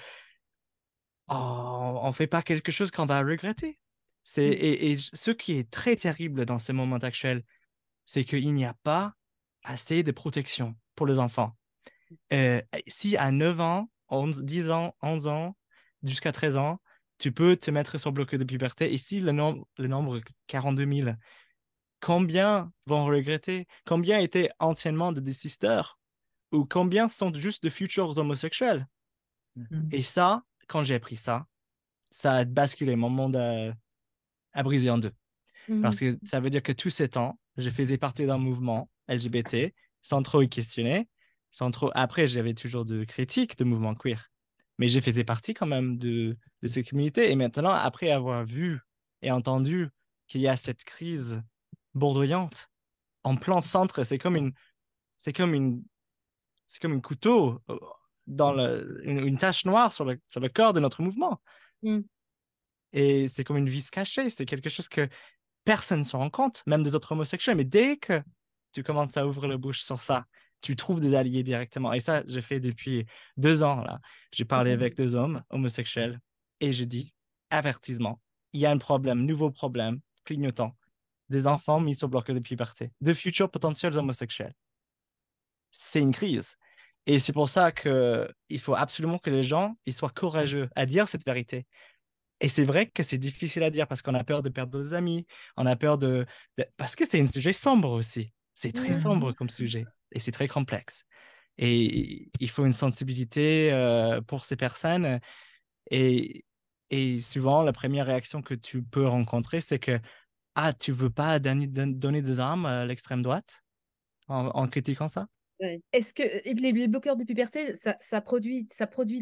on ne fait pas quelque chose qu'on va regretter. Et ce qui est très terrible dans ce moment actuel, c'est qu'il n'y a pas assez de protection pour les enfants. Si à 9 ans, 11, 10 ans, 11 ans, jusqu'à 13 ans, tu peux te mettre sur bloc de puberté, et si le nombre 42 000, combien vont regretter? Combien étaient anciennement des sisters? Ou combien sont juste de futurs homosexuels? Et ça, quand j'ai appris ça, ça a basculé. Mon monde a brisé en deux. Parce que ça veut dire que tous ces temps, je faisais partie d'un mouvement LGBT sans trop y questionner, sans trop... Après, j'avais toujours de critiques de mouvement queer. Mais je faisais partie quand même de cette communauté. Et maintenant, après avoir vu et entendu qu'il y a cette crise bourdoyante en plein centre, c'est comme une, c'est comme un couteau dans une tache noire sur le corps de notre mouvement. Mm. Et c'est comme une vis cachée. C'est quelque chose que personne ne se rend compte, même des autres homosexuels. Mais dès que tu commences à ouvrir la bouche sur ça, tu trouves des alliés directement. Et ça, j'ai fait depuis 2 ans, là. J'ai parlé avec 2 hommes homosexuels et je dis, avertissement, il y a un problème, nouveau problème, clignotant, des enfants mis sur bloc de puberté, de futurs potentiels homosexuels. C'est une crise. Et c'est pour ça qu'il faut absolument que les gens ils soient courageux à dire cette vérité. Et c'est vrai que c'est difficile à dire parce qu'on a peur de perdre des amis, on a peur parce que c'est un sujet sombre aussi. C'est très sombre comme sujet et c'est très complexe. Et il faut une sensibilité pour ces personnes. Et, et souvent, la première réaction que tu peux rencontrer, c'est que, ah, tu veux pas donner des armes à l'extrême droite? en critiquant ça. Ouais. Est-ce que les bloqueurs de puberté, ça produit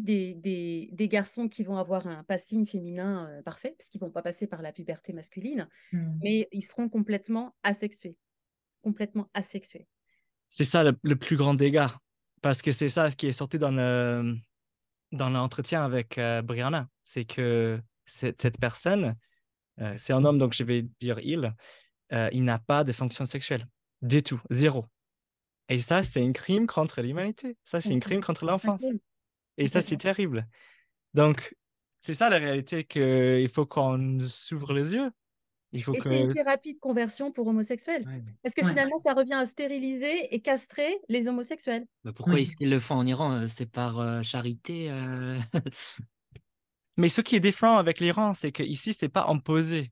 des garçons qui vont avoir un passing féminin parfait, parce qu'ils ne vont pas passer par la puberté masculine, mais ils seront complètement asexués. Complètement asexués. C'est ça le plus grand dégât, parce que c'est ça qui est sorti dans l'entretien avec Brianna. C'est que cette personne, c'est un homme, donc je vais dire il n'a pas de fonction sexuelle. Du tout, zéro. Et ça, c'est un crime contre l'humanité. Ça, c'est un crime contre l'enfance. Et ça, c'est terrible. Donc, c'est ça la réalité qu'il faut qu'on s'ouvre les yeux. Il faut Et c'est une que... thérapie de conversion pour homosexuels. Ouais. Parce que Ouais. finalement, ça revient à stériliser et castrer les homosexuels. Bah, pourquoi Oui. est-ce qu'ils le font en Iran? C'est par charité. Mais ce qui est différent avec l'Iran, c'est qu'ici, c'est pas imposé.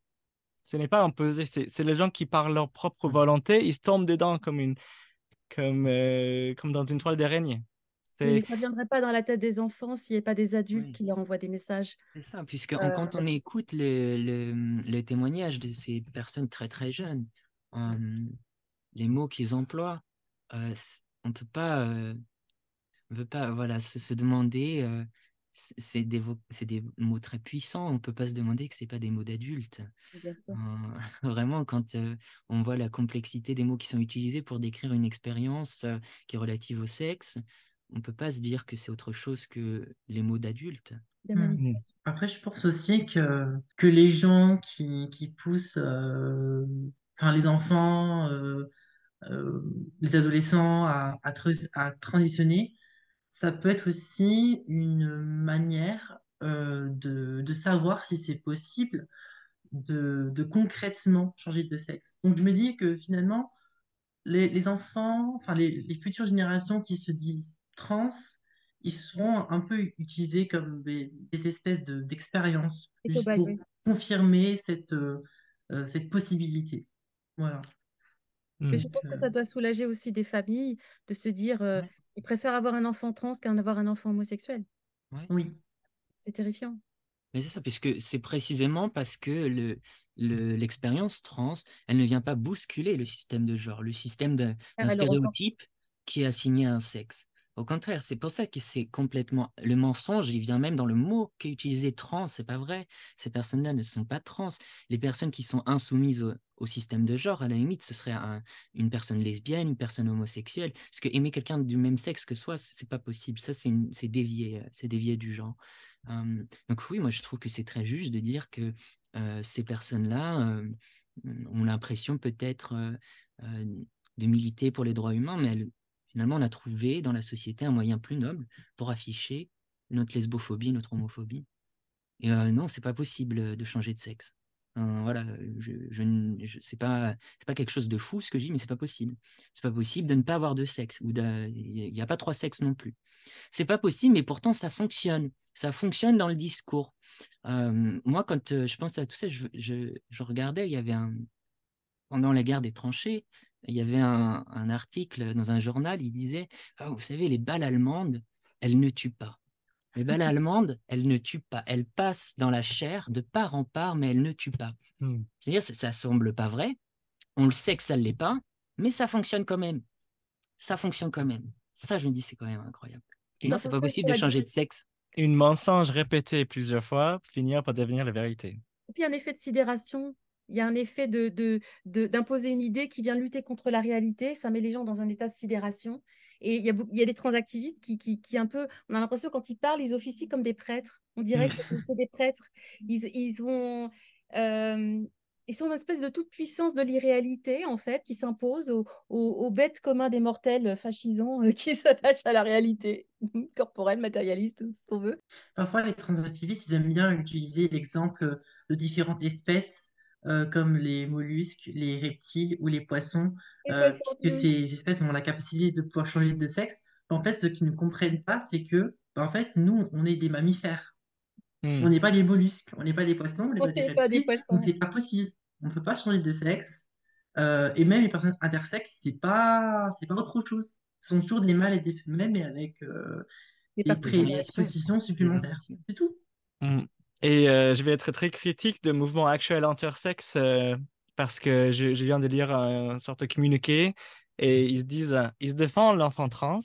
Ce n'est pas imposé. C'est les gens qui, par leur propre volonté, ils se tombent dedans comme dans une toile d'araignée. Oui, mais C'est... ça ne viendrait pas dans la tête des enfants s'il n'y avait pas des adultes Oui. qui leur envoient des messages. C'est ça, puisque Euh, quand on écoute le témoignage de ces personnes très très jeunes, les mots qu'ils emploient, on peut pas voilà, se demander, c'est des mots très puissants, on peut pas se demander que c'est pas des mots d'adultes. Bien sûr. Vraiment, quand on voit la complexité des mots qui sont utilisés pour décrire une expérience qui est relative au sexe, on peut pas se dire que c'est autre chose que les mots d'adultes. Des Mm. manipulations. Après, je pense aussi que les gens qui poussent, enfin les enfants, les adolescents à transitionner, ça peut être aussi une manière de savoir si c'est possible de concrètement changer de sexe. Donc je me dis que finalement, les enfants, enfin les futures générations qui se disent trans, ils seront un peu utilisés comme des espèces d'expériences, Les juste cobayes, pour oui. confirmer cette possibilité. Voilà. Mais Hmm. je Donc, pense que ça doit soulager aussi des familles de se dire ouais. ils préfèrent avoir un enfant trans qu'un avoir un enfant homosexuel. Ouais. Oui. C'est terrifiant. Mais c'est ça, puisque c'est précisément parce que l'expérience trans, elle ne vient pas bousculer le système de genre, le système d'un Elle le renforce. stéréotype qui est assigné à un sexe. Au contraire, c'est pour ça que c'est complètement... Le mensonge, il vient même dans le mot qu'est utilisé trans, c'est pas vrai. Ces personnes-là ne sont pas trans. Les personnes qui sont insoumises au système de genre, à la limite, ce serait une personne lesbienne, une personne homosexuelle. Parce que aimer quelqu'un du même sexe que soi, c'est pas possible. Ça, c'est dévié du genre. Donc oui, moi je trouve que c'est très juste de dire que ces personnes-là ont l'impression peut-être euh, de militer pour les droits humains, mais finalement on a trouvé dans la société un moyen plus noble pour afficher notre lesbophobie, notre homophobie. Et non, c'est pas possible de changer de sexe. Voilà, c'est pas quelque chose de fou ce que je dis, mais c'est pas possible. C'est pas possible de ne pas avoir de sexe il n'y a pas trois sexes non plus. C'est pas possible, mais pourtant ça fonctionne. Ça fonctionne dans le discours. Moi, quand je pense à tout ça, je regardais, il y avait pendant la guerre des tranchées, il y avait un article dans un journal, il disait, ah, vous savez, les balles allemandes, elles ne tuent pas. Les balles allemandes, elles ne tuent pas. Elles passent dans la chair de part en part, mais elles ne tuent pas. Hmm. C'est-à-dire, ça semble pas vrai. On le sait que ça ne l'est pas, mais ça fonctionne quand même. Ça fonctionne quand même. Ça, je me dis, c'est quand même incroyable. Et non, Ça c'est pas fonctionne possible sur de la changer durée. de sexe. Une mensonge répétée plusieurs fois finir par devenir la vérité. Et puis, il y a un effet de sidération. Il y a un effet d'imposer une idée qui vient lutter contre la réalité. Ça met les gens dans un état de sidération. Et il y a des transactivistes qui un peu, on a l'impression quand ils parlent, ils officient comme des prêtres. On dirait Hmm. que c'est des prêtres. Ils ont, euh, ils sont une espèce de toute puissance de l'irréalité, en fait, qui s'impose aux bêtes communs des mortels fascisants qui s'attachent à la réalité corporelle, matérialiste, tout ce qu'on veut. Parfois, les transactivistes, ils aiment bien utiliser l'exemple de différentes espèces, comme les mollusques, les reptiles ou les poissons, Et poissons, puisque ces espèces ont la capacité de pouvoir changer de sexe. En fait, ce qu'ils ne comprennent pas, c'est que, en fait, nous, on est des mammifères. Hmm. On n'est pas des mollusques, on n'est pas des poissons, on n'est on pas des n'est pas des reptiles, donc poissons. c'est pas possible. On ne peut pas changer de sexe. Et même les personnes intersexes, c'est pas autre chose. Ce sont toujours des mâles et des femelles, mais avec Des des Des variations. prédispositions Des supplémentaires. variations. C'est tout. Hmm. Et je vais être très critique de mouvements actuels intersexes parce que je viens de lire une sorte de communiqué Et ils se disent, ils se défendent l'enfant trans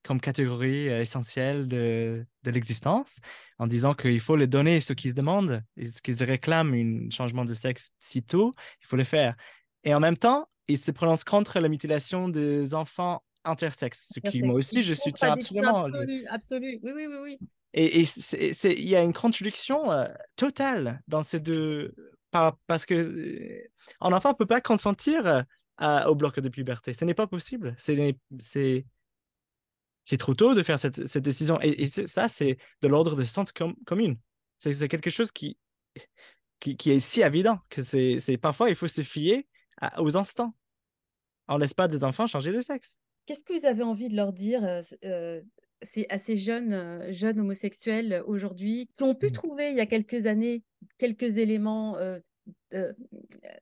comme catégorie essentielle de l'existence, en disant qu'il faut les donner ce qu'ils se demandent, et ce qu'ils réclament un changement de sexe si tôt, il faut le faire. Et en même temps, ils se prononcent contre la mutilation des enfants intersexes, ce qui, moi Perfect. aussi, Une je soutiens contradiction absolument. absolue, absolue. Oui, oui, oui, oui. Et il y a une contradiction totale dans ces deux, parce que un enfant ne peut pas consentir au bloc de puberté. Ce n'est pas possible. C'est trop tôt de faire cette décision. Et ça, c'est de l'ordre de sens commune. C'est quelque chose qui est si évident que parfois, il faut se fier aux instants. On ne laisse pas des enfants changer de sexe. Qu'est-ce que vous avez envie de leur dire à ces jeunes, jeunes homosexuels aujourd'hui qui ont pu Mm. trouver il y a quelques années quelques éléments euh,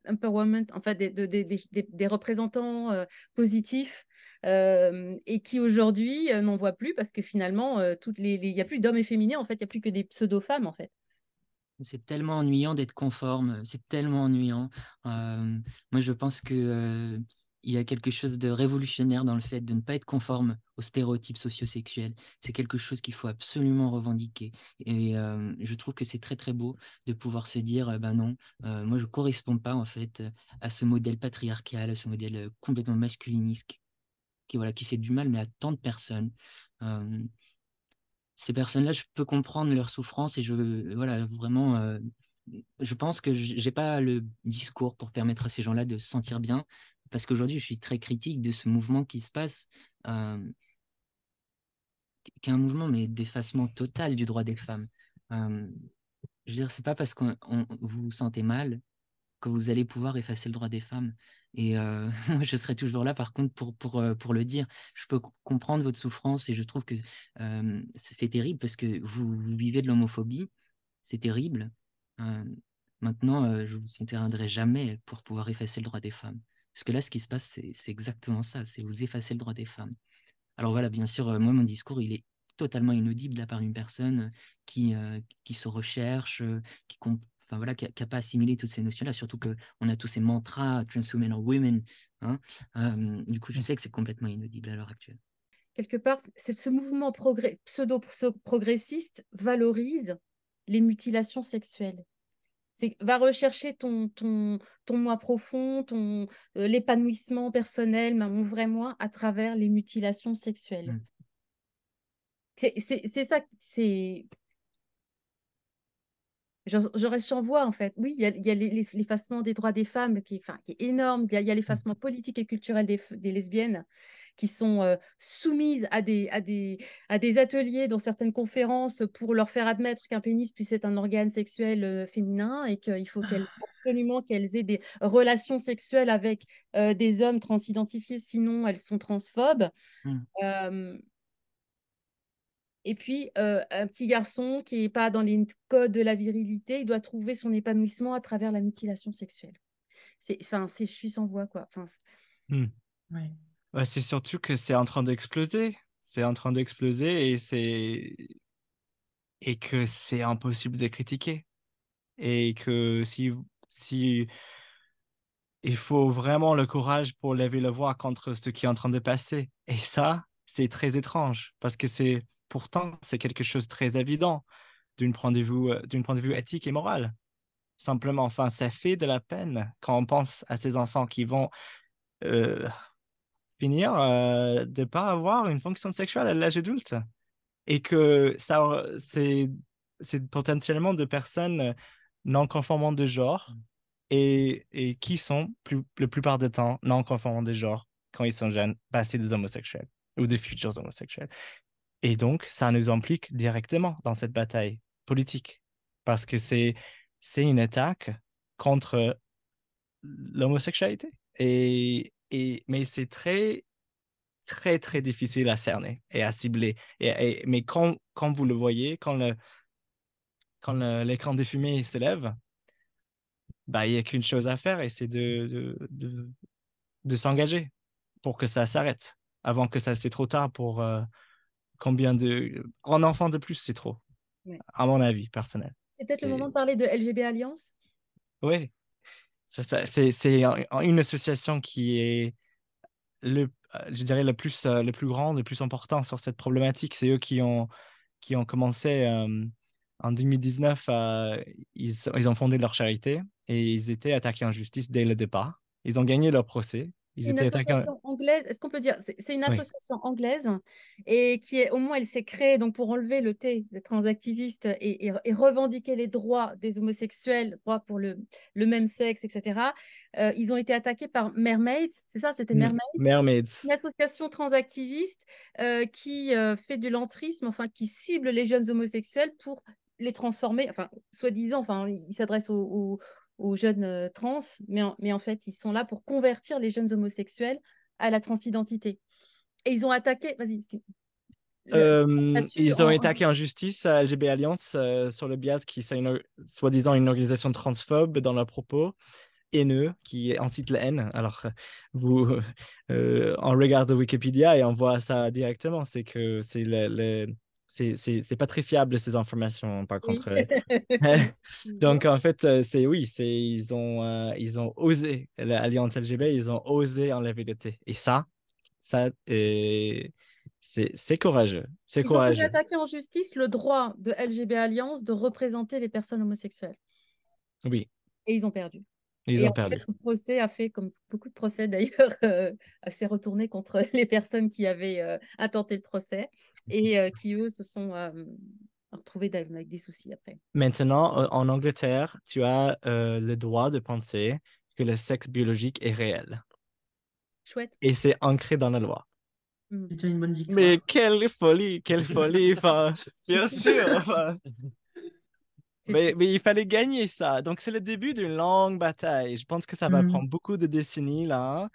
empowerment, enfin des représentants positifs et qui aujourd'hui n'en voient plus parce que finalement, il n'y a plus d'hommes et féminins, en fait, il n'y a plus que des pseudo-femmes, en fait. C'est tellement ennuyant d'être conforme, c'est tellement ennuyant. Moi, je pense que, il y a quelque chose de révolutionnaire dans le fait de ne pas être conforme aux stéréotypes sociosexuels. C'est quelque chose qu'il faut absolument revendiquer. Et je trouve que c'est très, très beau de pouvoir se dire, ben non, moi, je ne corresponds pas, en fait, à ce modèle patriarcal, à ce modèle complètement masculiniste voilà, qui fait du mal, mais à tant de personnes. Euh, Ces personnes-là, je peux comprendre leur souffrance et voilà, vraiment, je pense que j'ai pas le discours pour permettre à ces gens-là de se sentir bien, parce qu'aujourd'hui, je suis très critique de ce mouvement qui se passe, euh, qui est un mouvement mais d'effacement total du droit des femmes. Euh, je veux dire, c'est pas parce que vous vous sentez mal que vous allez pouvoir effacer le droit des femmes. Et moi, je serai toujours là, par contre, pour le dire. Je peux comprendre votre souffrance et je trouve que c'est terrible parce que vous vivez de l'homophobie. C'est terrible. Euh, Maintenant, je ne vous interviendrai jamais pour pouvoir effacer le droit des femmes. Parce que là, ce qui se passe, c'est exactement ça. C'est vous effacer le droit des femmes. Alors voilà, bien sûr, moi, mon discours, il est totalement inaudible de la part d'une personne qui se recherche, enfin, voilà, qui n'a pas assimilé toutes ces notions-là, surtout qu'on a tous ces mantras, trans women or women. Hein. Du coup, je sais que c'est complètement inaudible à l'heure actuelle. Quelque part, ce mouvement pseudo-progressiste valorise les mutilations sexuelles. Va rechercher ton moi profond, l'épanouissement personnel, mon vrai moi, à travers les mutilations sexuelles. Mm. C'est ça, c'est... J'en vois, en fait. Oui, il y a l'effacement des droits des femmes qui est énorme. Il y a l'effacement politique et culturel des lesbiennes qui sont soumises à des ateliers dans certaines conférences pour leur faire admettre qu'un pénis puisse être un organe sexuel féminin et qu'il faut absolument qu'elles aient des relations sexuelles avec des hommes transidentifiés, sinon elles sont transphobes. Mm. Euh, et puis, un petit garçon qui n'est pas dans les codes de la virilité, il doit trouver son épanouissement à travers la mutilation sexuelle. Je suis sans voix, quoi. Hmm. Ouais. Ouais, c'est surtout que c'est en train d'exploser. C'est en train d'exploser et que c'est impossible de critiquer. Et que si il faut vraiment le courage pour lever la voix contre ce qui est en train de passer. Et ça, c'est très étrange parce que pourtant c'est quelque chose de très évident d'un point de vue éthique et moral. Simplement, enfin, ça fait de la peine quand on pense à ces enfants qui vont euh, finir de ne pas avoir une fonction sexuelle à l'âge adulte et que c'est potentiellement de personnes non conformantes de genre et qui sont la plupart du temps non conformants de genre quand ils sont jeunes, bah, c'est des homosexuels ou des futurs homosexuels. Et donc, ça nous implique directement dans cette bataille politique parce que c'est une attaque contre l'homosexualité. Mais c'est très, très, très difficile à cerner et à cibler. Mais quand vous le voyez, quand l'écran de fumée se lève, bah, il n'y a qu'une chose à faire et c'est de s'engager pour que ça s'arrête avant que ça c'est trop tard pour combien de... Un enfant de plus, c'est trop, Ouais. à mon avis personnel. C'est peut-être le moment C'est... de parler de LGB Alliance. Oui, c'est une association qui est je dirais le plus grand, le plus important sur cette problématique. C'est eux qui ont commencé en 2019. Ils ont fondé leur charité et ils étaient attaqués en justice dès le départ. Ils ont gagné leur procès. Ils Une étaient attaqués. association anglaise, est-ce qu'on peut dire, c'est une Oui. association anglaise et qui est, au moins, elle s'est créée donc pour enlever le T des transactivistes et revendiquer les droits des homosexuels, droits pour le même sexe, etc. Ils ont été attaqués par Mermaids, c'est ça, c'était Mermaids, une Mermaids. association transactiviste qui fait du lantrisme, enfin qui cible les jeunes homosexuels pour les transformer, enfin soi-disant, enfin ils s'adressent aux jeunes trans, mais en fait, ils sont là pour convertir les jeunes homosexuels à la transidentité. Et ils ont attaqué, vas-y, le statut Ils ont été attaqués en justice à LGB Alliance sur le biais qui c'est soi-disant une organisation transphobe dans leurs propos haineux qui incite la haine. Alors, vous, on regarde Wikipédia et on voit ça directement. C'est que c'est pas très fiable ces informations, par Oui. contre. Donc, en fait, ils ont osé, l'Alliance LGB, ils ont osé enlever le T. Et c'est courageux. C'est Ils ont voulu courageux. attaquer en justice le droit de LGB Alliance de représenter les personnes homosexuelles. Oui, Et ils ont perdu. ils Et ont en fait, perdu. ce procès a fait, comme beaucoup de procès d'ailleurs, s'est retourné contre les personnes qui avaient intenté le procès et qui, eux, se sont retrouvés avec des soucis après. Maintenant, en Angleterre, tu as le droit de penser que le sexe biologique est réel. Chouette. Et c'est ancré dans la loi. Mm. C'est déjà une bonne Mais victoire. quelle folie, quelle folie. Enfin, bien sûr. Enfin, C'est fou. mais il fallait gagner ça. Donc, c'est le début d'une longue bataille. Je pense que ça va Mhm. prendre beaucoup de décennies là.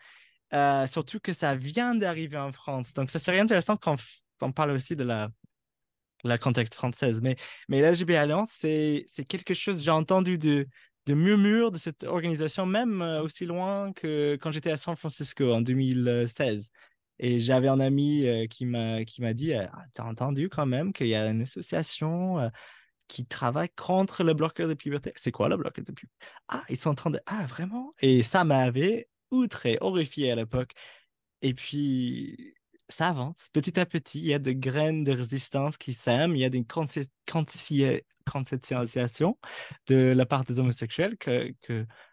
Surtout que ça vient d'arriver en France. Donc, ça serait intéressant qu'on parle aussi de la contexte française. Mais l'LGB Alliance, c'est quelque chose, j'ai entendu de murmures de cette organisation, même aussi loin que quand j'étais à San Francisco en 2016. Et j'avais un ami qui m'a dit, ah, t'as entendu quand même qu'il y a une association qui travaille contre le bloqueur de puberté. C'est quoi le bloqueur de puberté? Ah, ils sont en train de... Ah, vraiment? Et ça m'avait outré, horrifié à l'époque. Et puis, ça avance. Petit à petit, il y a des graines de résistance qui sèment, il y a des conscientisation de la part des homosexuels que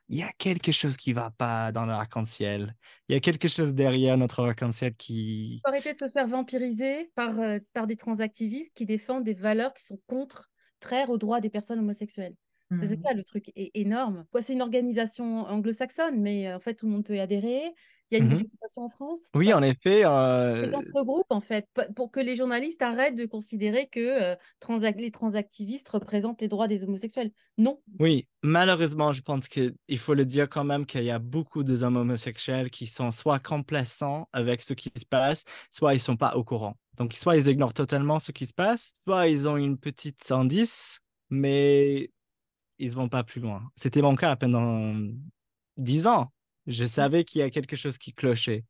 il y a quelque chose qui ne va pas dans l'arc-en-ciel. Il y a quelque chose derrière notre arc-en-ciel qui... Faut arrêter de se faire vampiriser par des transactivistes qui défendent des valeurs qui sont contraires aux droits des personnes homosexuelles. C'est Mhm. ça le truc énorme. Ouais, c'est une organisation anglo-saxonne, mais en fait, tout le monde peut y adhérer. Il y a une Mhm. représentation en France. Oui, Bah, en effet, les gens se regroupent, en fait, pour que les journalistes arrêtent de considérer que les transactivistes représentent les droits des homosexuels. Non. oui, malheureusement, je pense qu'il faut le dire quand même qu'il y a beaucoup de hommes homosexuels qui sont soit complacents avec ce qui se passe, soit ils sont pas au courant. Donc, soit ils ignorent totalement ce qui se passe, soit ils ont une petite indice, mais ils vont pas plus loin. C'était mon cas pendant 10 ans. Je savais qu'il y a quelque chose qui clochait,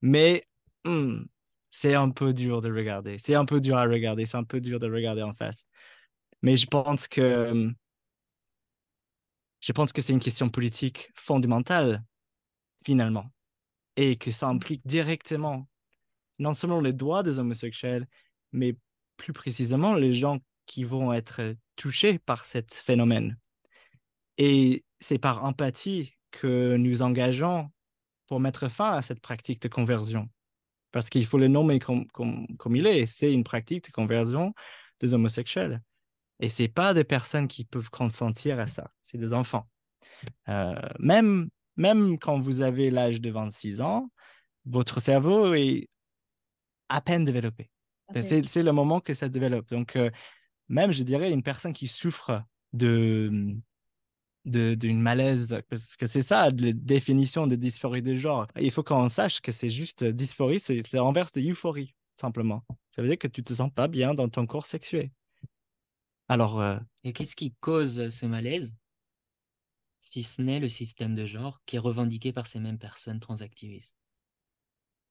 mais hmm, c'est un peu dur de regarder. C'est un peu dur à regarder. C'est un peu dur de regarder en face. Mais je pense que c'est une question politique fondamentale, finalement, et que ça implique directement non seulement les droits des homosexuels, mais plus précisément les gens qui vont être touchés par ce phénomène. Et c'est par empathie que nous engageons pour mettre fin à cette pratique de conversion. Parce qu'il faut le nommer comme il est. C'est une pratique de conversion des homosexuels. Et ce n'est pas des personnes qui peuvent consentir à ça. C'est des enfants. Même, même quand vous avez l'âge de 26 ans, votre cerveau est à peine développé. À peine. C'est le moment que ça se développe. Donc, même, je dirais, une personne qui souffre d'une malaise, parce que c'est ça, la définition de dysphorie de genre. Il faut qu'on sache que c'est juste dysphorie, c'est l'inverse de euphorie, simplement. Ça veut dire que tu te sens pas bien dans ton corps sexué. Alors, Et qu'est-ce qui cause ce malaise, si ce n'est le système de genre qui est revendiqué par ces mêmes personnes transactivistes?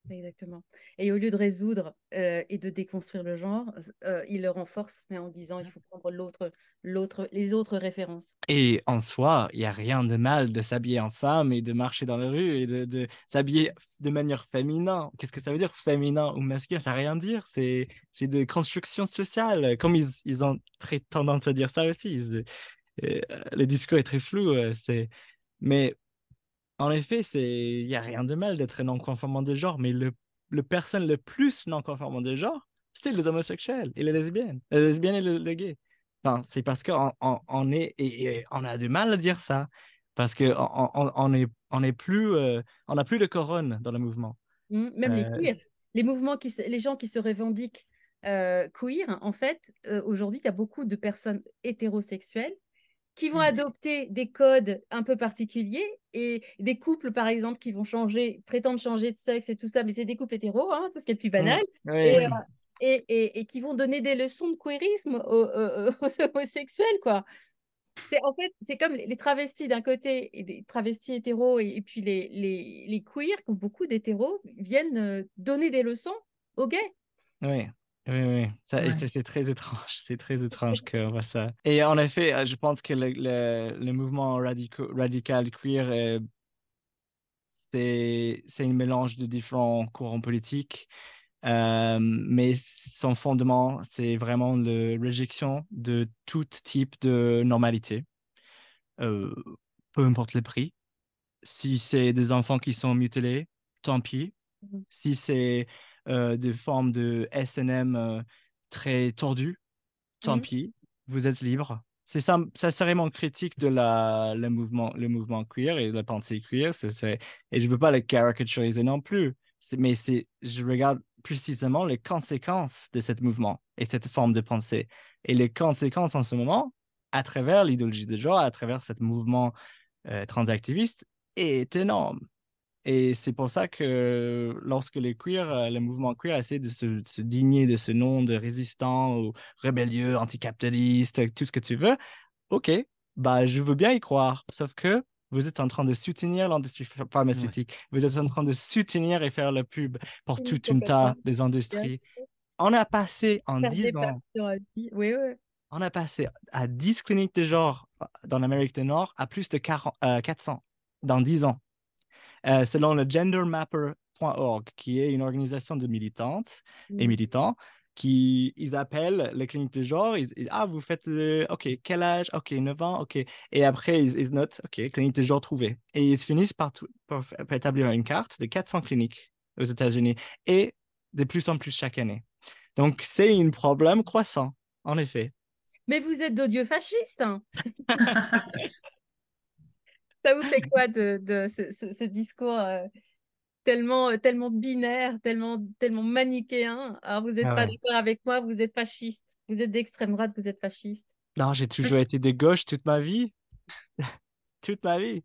Exactement. Et au lieu de résoudre et de déconstruire le genre, il le renforce, mais en disant il faut prendre les autres références. Et en soi, il n'y a rien de mal de s'habiller en femme et de marcher dans la rue et de s'habiller de manière féminin. Qu'est-ce que ça veut dire, féminin ou masculin? Ça n'a rien à dire. C'est de construction sociale. Comme ils ont très tendance à dire ça aussi. Le discours est très flou. Mais en effet, il n'y a rien de mal d'être non-conformant de genre. Mais le personne le plus non-conformant de genre, c'est les homosexuels et les lesbiennes et le gay. Enfin, c'est parce qu'on est et on a du mal à dire ça parce que on est plus on n'a plus de couronne dans le mouvement. Même les Euh, queers, les mouvements les gens qui se revendiquent queer, en fait, aujourd'hui, il y a beaucoup de personnes hétérosexuelles qui vont adopter des codes un peu particuliers et des couples, par exemple, qui vont prétendre changer de sexe et tout ça, mais c'est des couples hétéros, hein, tout ce qui est le plus banal, oui, et, oui. et qui vont donner des leçons de queerisme aux homosexuels, quoi. En fait, c'est comme les travestis d'un côté, et des travestis hétéros, et puis les queers, qui ont beaucoup d'hétéros, viennent donner des leçons aux gays. Oui, oui, oui. Ça, et Ouais. c'est très étrange. C'est très étrange qu'on voit ça. Et en effet, je pense que le mouvement radical queer, c'est un mélange de différents courants politiques. Mais son fondement, c'est vraiment la réjection de tout type de normalité, euh, peu importe le prix. Si c'est des enfants qui sont mutilés, tant pis. Mhm. Si c'est des formes de S&M très tordues, tant Mhm. pis, vous êtes libre. C'est ça, ça serait mon critique de le mouvement queer et de la pensée queer. Et je ne veux pas le caricaturiser non plus. Mais je regarde précisément les conséquences de ce mouvement et cette forme de pensée. Et les conséquences en ce moment, à travers l'idéologie de genre, à travers ce mouvement transactiviste, est énorme. Et c'est pour ça que lorsque le mouvement queer essaie de se digner de ce nom de résistant ou rébellieux, anticapitaliste, tout ce que tu veux, ok, bah je veux bien y croire. Sauf que vous êtes en train de soutenir l'industrie Ouais. pharmaceutique. Vous êtes en train de soutenir et faire la pub pour Oui, tout un complètement. tas des Bien industries. sûr. On a passé en Faire des 10 places ans, sur la vie. Oui, oui. on a passé à 10 cliniques de genre dans l'Amérique du Nord à plus de 400 dans 10 ans. Selon le gendermapper.org, qui est une organisation de militantes et Mm. militants, qui ils appellent les cliniques de genre, ah, vous faites, OK, quel âge? OK, 9 ans, OK. Et après, ils notent, OK, clinique de genre trouvée. Et ils finissent par établir une carte de 400 cliniques aux États-Unis et de plus en plus chaque année. Donc, c'est un problème croissant, en effet. Mais vous êtes d'odieux fascistes, hein. Ça vous fait quoi de ce discours tellement binaire, tellement manichéen? Alors, vous n'êtes Ah pas ouais. d'accord avec moi, vous êtes fasciste. Vous êtes d'extrême droite, vous êtes fasciste. Non, j'ai toujours été de gauche toute ma vie. Toute ma vie.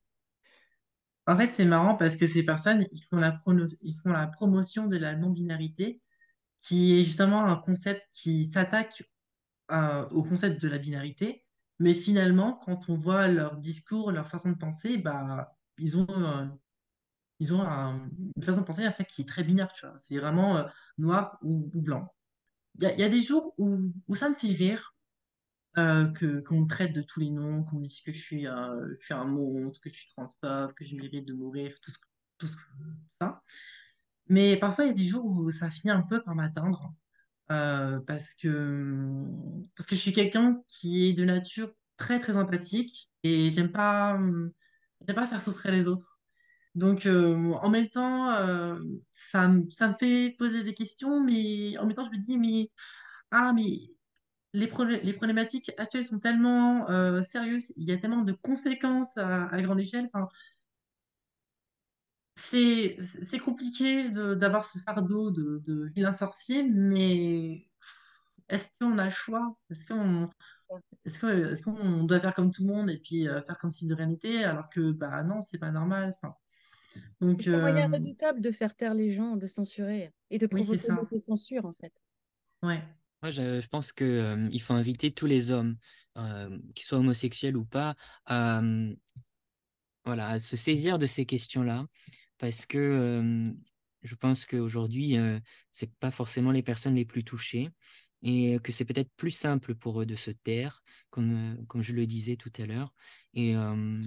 En fait, c'est marrant parce que ces personnes, ils font la promotion de la non-binarité, qui est justement un concept qui s'attaque au concept de la binarité. Mais finalement, quand on voit leur discours, leur façon de penser, bah, une façon de penser en fait, qui est très binaire, tu vois. C'est vraiment noir ou blanc. Il y a des jours où ça me fait rire qu'on me traite de tous les noms, qu'on me dise que je suis un monstre, que je suis transphobe, que je mérite de mourir, tout ça. Mais parfois, il y a des jours où ça finit un peu par m'atteindre parce que je suis quelqu'un qui est de nature très, très empathique et j'aime pas faire souffrir les autres. Donc, en même temps, ça me fait poser des questions, mais en même temps, je me dis, mais les problématiques actuelles sont tellement sérieuses, il y a tellement de conséquences à grande échelle. Enfin, c'est compliqué d'avoir ce fardeau de vilain sorcier, mais est-ce qu'on a le choix? Est-ce qu'on doit faire comme tout le monde et puis faire comme si de rien n'était, alors que bah non, c'est pas normal. Enfin, donc, C'est un moyen redoutable de faire taire les gens, de censurer et de oui, c'est provoquer ça. l'autocensure, en fait. Ouais. Moi, je pense que, il faut inviter tous les hommes, qu'ils soient homosexuels ou pas, à, voilà, à se saisir de ces questions-là, parce que je pense qu'aujourd'hui, c'est pas forcément les personnes les plus touchées et que c'est peut-être plus simple pour eux de se taire, comme je le disais tout à l'heure. Et, euh,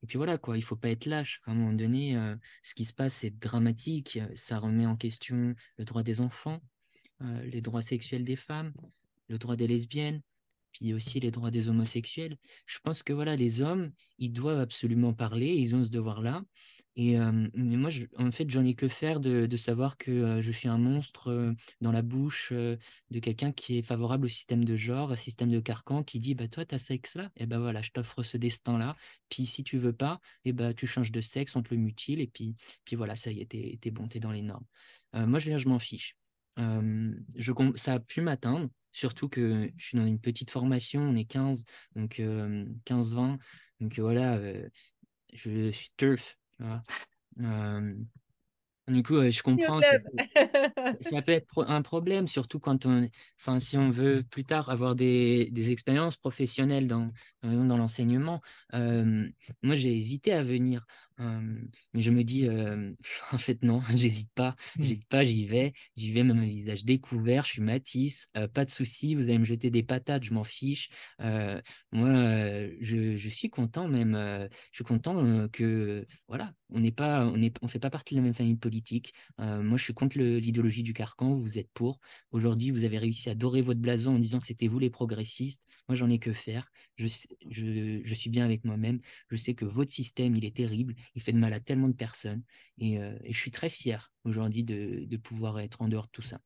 et puis voilà, quoi, il faut pas être lâche. À un moment donné, ce qui se passe, c'est dramatique. Ça remet en question le droit des enfants, les droits sexuels des femmes, le droit des lesbiennes, puis aussi les droits des homosexuels. Je pense que voilà, les hommes, ils doivent absolument parler, ils ont ce devoir-là. Mais moi, en fait, j'en ai que faire de savoir que je suis un monstre dans la bouche de quelqu'un qui est favorable au système de genre, au système de carcan, qui dit, bah toi, t'as ce sexe-là, et ben voilà, je t'offre ce destin-là. Puis si tu veux pas, et ben tu changes de sexe, on te le mutile, et puis voilà, ça y est, t'es bon, t'es dans les normes. Moi, je m'en fiche. Ça a pu m'atteindre, surtout que je suis dans une petite formation, on est 15, donc 15-20, donc voilà, je suis turf, tu vois. Euh, du coup, je Au comprends, club. ça peut être un problème, surtout enfin, si on veut plus tard avoir des expériences professionnelles dans l'enseignement. Euh, Moi, j'ai hésité à venir, euh, mais je me dis, en fait, non, Hmm. j'hésite pas, j'y vais, même un visage découvert, je suis Matisse, pas de souci, vous allez me jeter des patates, je m'en fiche. Moi, je suis content même, je suis content que, voilà, on fait pas partie de la même famille politique. Moi, je suis contre l'idéologie du carcan, vous êtes pour. Aujourd'hui, vous avez réussi à dorer votre blason en disant que c'était vous les progressistes. Moi, j'en ai que faire. Je suis bien avec moi-même. Je sais que votre système, il est terrible. Il fait de mal à tellement de personnes. Et je suis très fier aujourd'hui de pouvoir être en dehors de tout ça.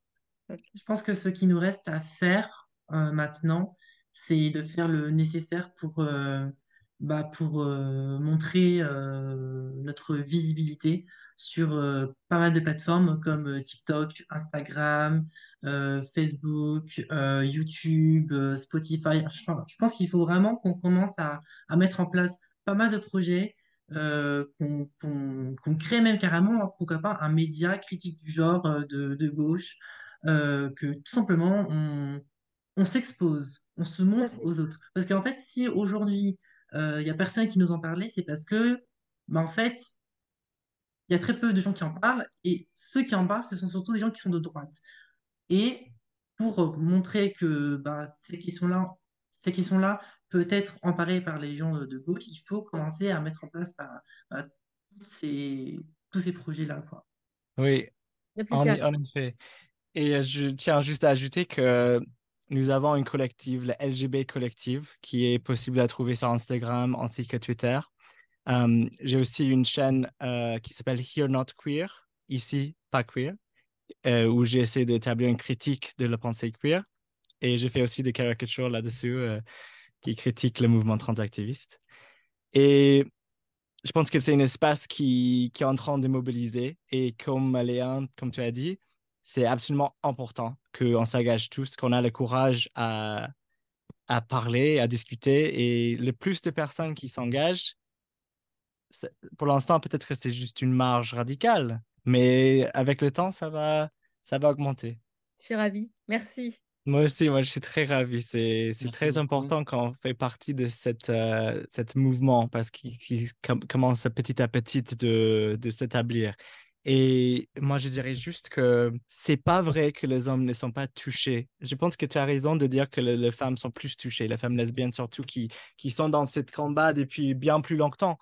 Je pense que ce qui nous reste à faire maintenant, c'est de faire le nécessaire pour montrer notre visibilité sur pas mal de plateformes comme TikTok, Instagram, Facebook, YouTube, Spotify. Je pense qu'il faut vraiment qu'on commence à mettre en place pas mal de projets, qu'on crée même carrément, pourquoi pas, un média critique du genre de gauche, que tout simplement on s'expose, on se Tout à montre fait. aux autres. Parce qu'en fait, si aujourd'hui il y a personne qui nous en parlait, c'est parce que, bah, en fait, il y a très peu de gens qui en parlent et ceux qui en parlent, ce sont surtout des gens qui sont de droite. Et pour montrer que bah, ces questions-là peuvent être emparées par les gens de gauche, il faut commencer à mettre en place bah, tous ces projets-là, quoi. Oui, Il n'y a plus qu'à. en effet. Et je tiens juste à ajouter que nous avons une collective, la LGB Collective, qui est possible à trouver sur Instagram ainsi que Twitter. J'ai aussi une chaîne qui s'appelle Here Not Queer, ici pas queer, où j'ai essayé d'établir une critique de la pensée queer. Et j'ai fait aussi des caricatures là-dessus qui critiquent le mouvement transactiviste. Et je pense que c'est un espace qui est en train de mobiliser. Et comme Léa, comme tu as dit, c'est absolument important qu'on s'engage tous, qu'on a le courage à parler, à discuter. Et le plus de personnes qui s'engagent, pour l'instant, peut-être que c'est juste une marge radicale, mais avec le temps, ça va augmenter. Je suis ravie. Merci. Moi aussi, moi, je suis très ravi. C'est Merci très beaucoup. important quand on fait partie de cette mouvement parce qu'il commence petit à petit de s'établir. Et moi, je dirais juste que c'est pas vrai que les hommes ne sont pas touchés. Je pense que tu as raison de dire que les femmes sont plus touchées, les femmes lesbiennes surtout, qui sont dans cette combat depuis bien plus longtemps.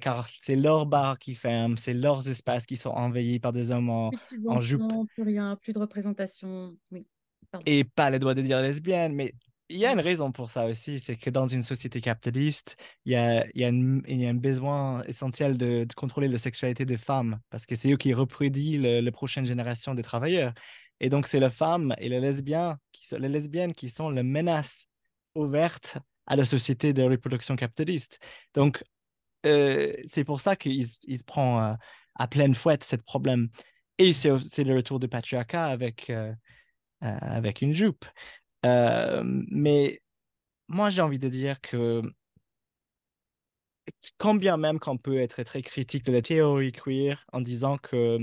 Car c'est leurs bars qui ferment, c'est leurs espaces qui sont envahis par des hommes Plus de en jupe subventions, plus rien, plus de représentation. Oui, pardon. et pas les droits de dire lesbienne. Mais il y a une Oui. raison pour ça aussi, c'est que dans une société capitaliste, il y a un besoin essentiel de contrôler la sexualité des femmes, parce que c'est eux qui reproduisent la prochaine génération de travailleurs. Et donc, c'est les femmes et les lesbiennes qui sont la menace ouverte à la société de reproduction capitaliste. Donc, c'est pour ça qu'il se prend à pleine fouette ce problème. Et c'est le retour du patriarcat avec une jupe. Mais moi, j'ai envie de dire que quand bien même qu'on peut être très critique de la théorie queer en disant que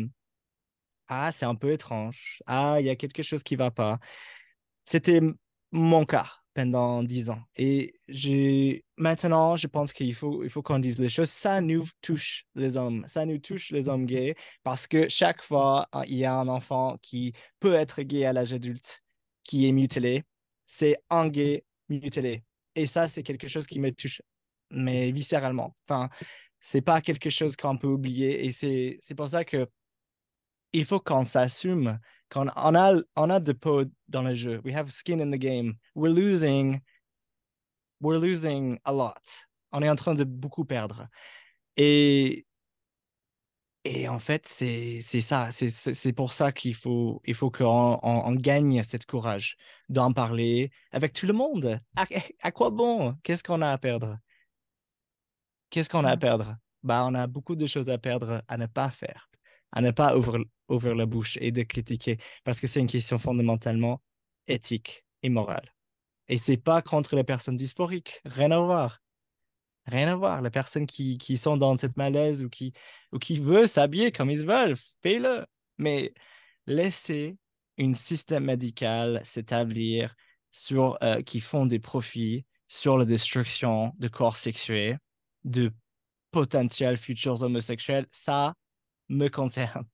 ah, c'est un peu étrange, ah, il y a quelque chose qui va pas. C'était mon cas. pendant 10 ans. Et maintenant, je pense qu'il faut qu'on dise les choses. Ça nous touche, les hommes. Ça nous touche, les hommes gays, parce que chaque fois, il y a un enfant qui peut être gay à l'âge adulte, qui est mutilé. C'est un gay mutilé. Et ça, c'est quelque chose qui me touche, mais viscéralement. Enfin, c'est pas quelque chose qu'on peut oublier. Et c'est pour ça que il faut qu'on s'assume, on a de peau dans le jeu. We have skin in the game. We're losing a lot. On est en train de beaucoup perdre. Et, et en fait, c'est ça. C'est pour ça il faut qu'on gagne cette courage d'en parler avec tout le monde. À quoi bon? Qu'est-ce qu'on a à perdre? Qu'est-ce qu'on a à perdre? Bah, on a beaucoup de choses à perdre à ne pas faire, à ne pas ouvrir la bouche et de critiquer, parce que c'est une question fondamentalement éthique et morale. Et c'est pas contre les personnes dysphoriques, rien à voir. Rien à voir. Les personnes qui sont dans cette malaise ou qui veulent s'habiller comme ils veulent, fais-le. Mais laissez un système médical s'établir qui font des profits sur la destruction de corps sexués, de potentiels futurs homosexuels, ça me concerne.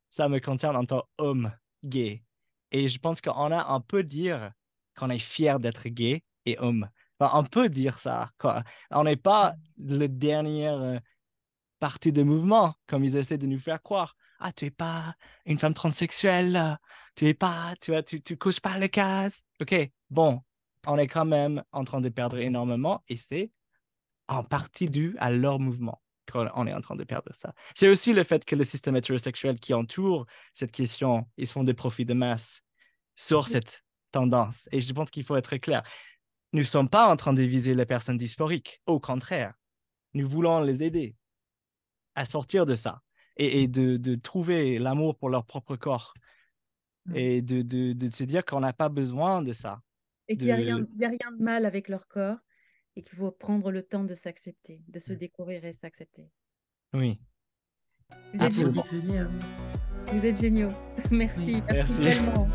Ça me concerne en tant qu'homme gay. Et je pense qu'on a, on peut dire qu'on est fier d'être gay et homme. Enfin, on peut dire ça, quoi. On n'est pas le dernier parti de mouvement, comme ils essaient de nous faire croire. Ah, tu es pas une femme transsexuelle, tu es pas, tu couches pas les cases. OK, bon, on est quand même en train de perdre énormément et c'est en partie dû à leur mouvement qu'on est en train de perdre ça. C'est aussi le fait que le système hétérosexuel qui entoure cette question, ils se font des profits de masse sur cette tendance. Et je pense qu'il faut être très clair. Nous ne sommes pas en train de viser les personnes dysphoriques. Au contraire, nous voulons les aider à sortir de ça et de trouver l'amour pour leur propre corps et de se dire qu'on n'a pas besoin de ça. Et qu'il n'y a rien de mal avec leur corps et qu'il faut prendre le temps de s'accepter, de se découvrir et s'accepter. Oui. Vous êtes géniaux. Vous êtes géniaux. Merci. Merci. Tellement.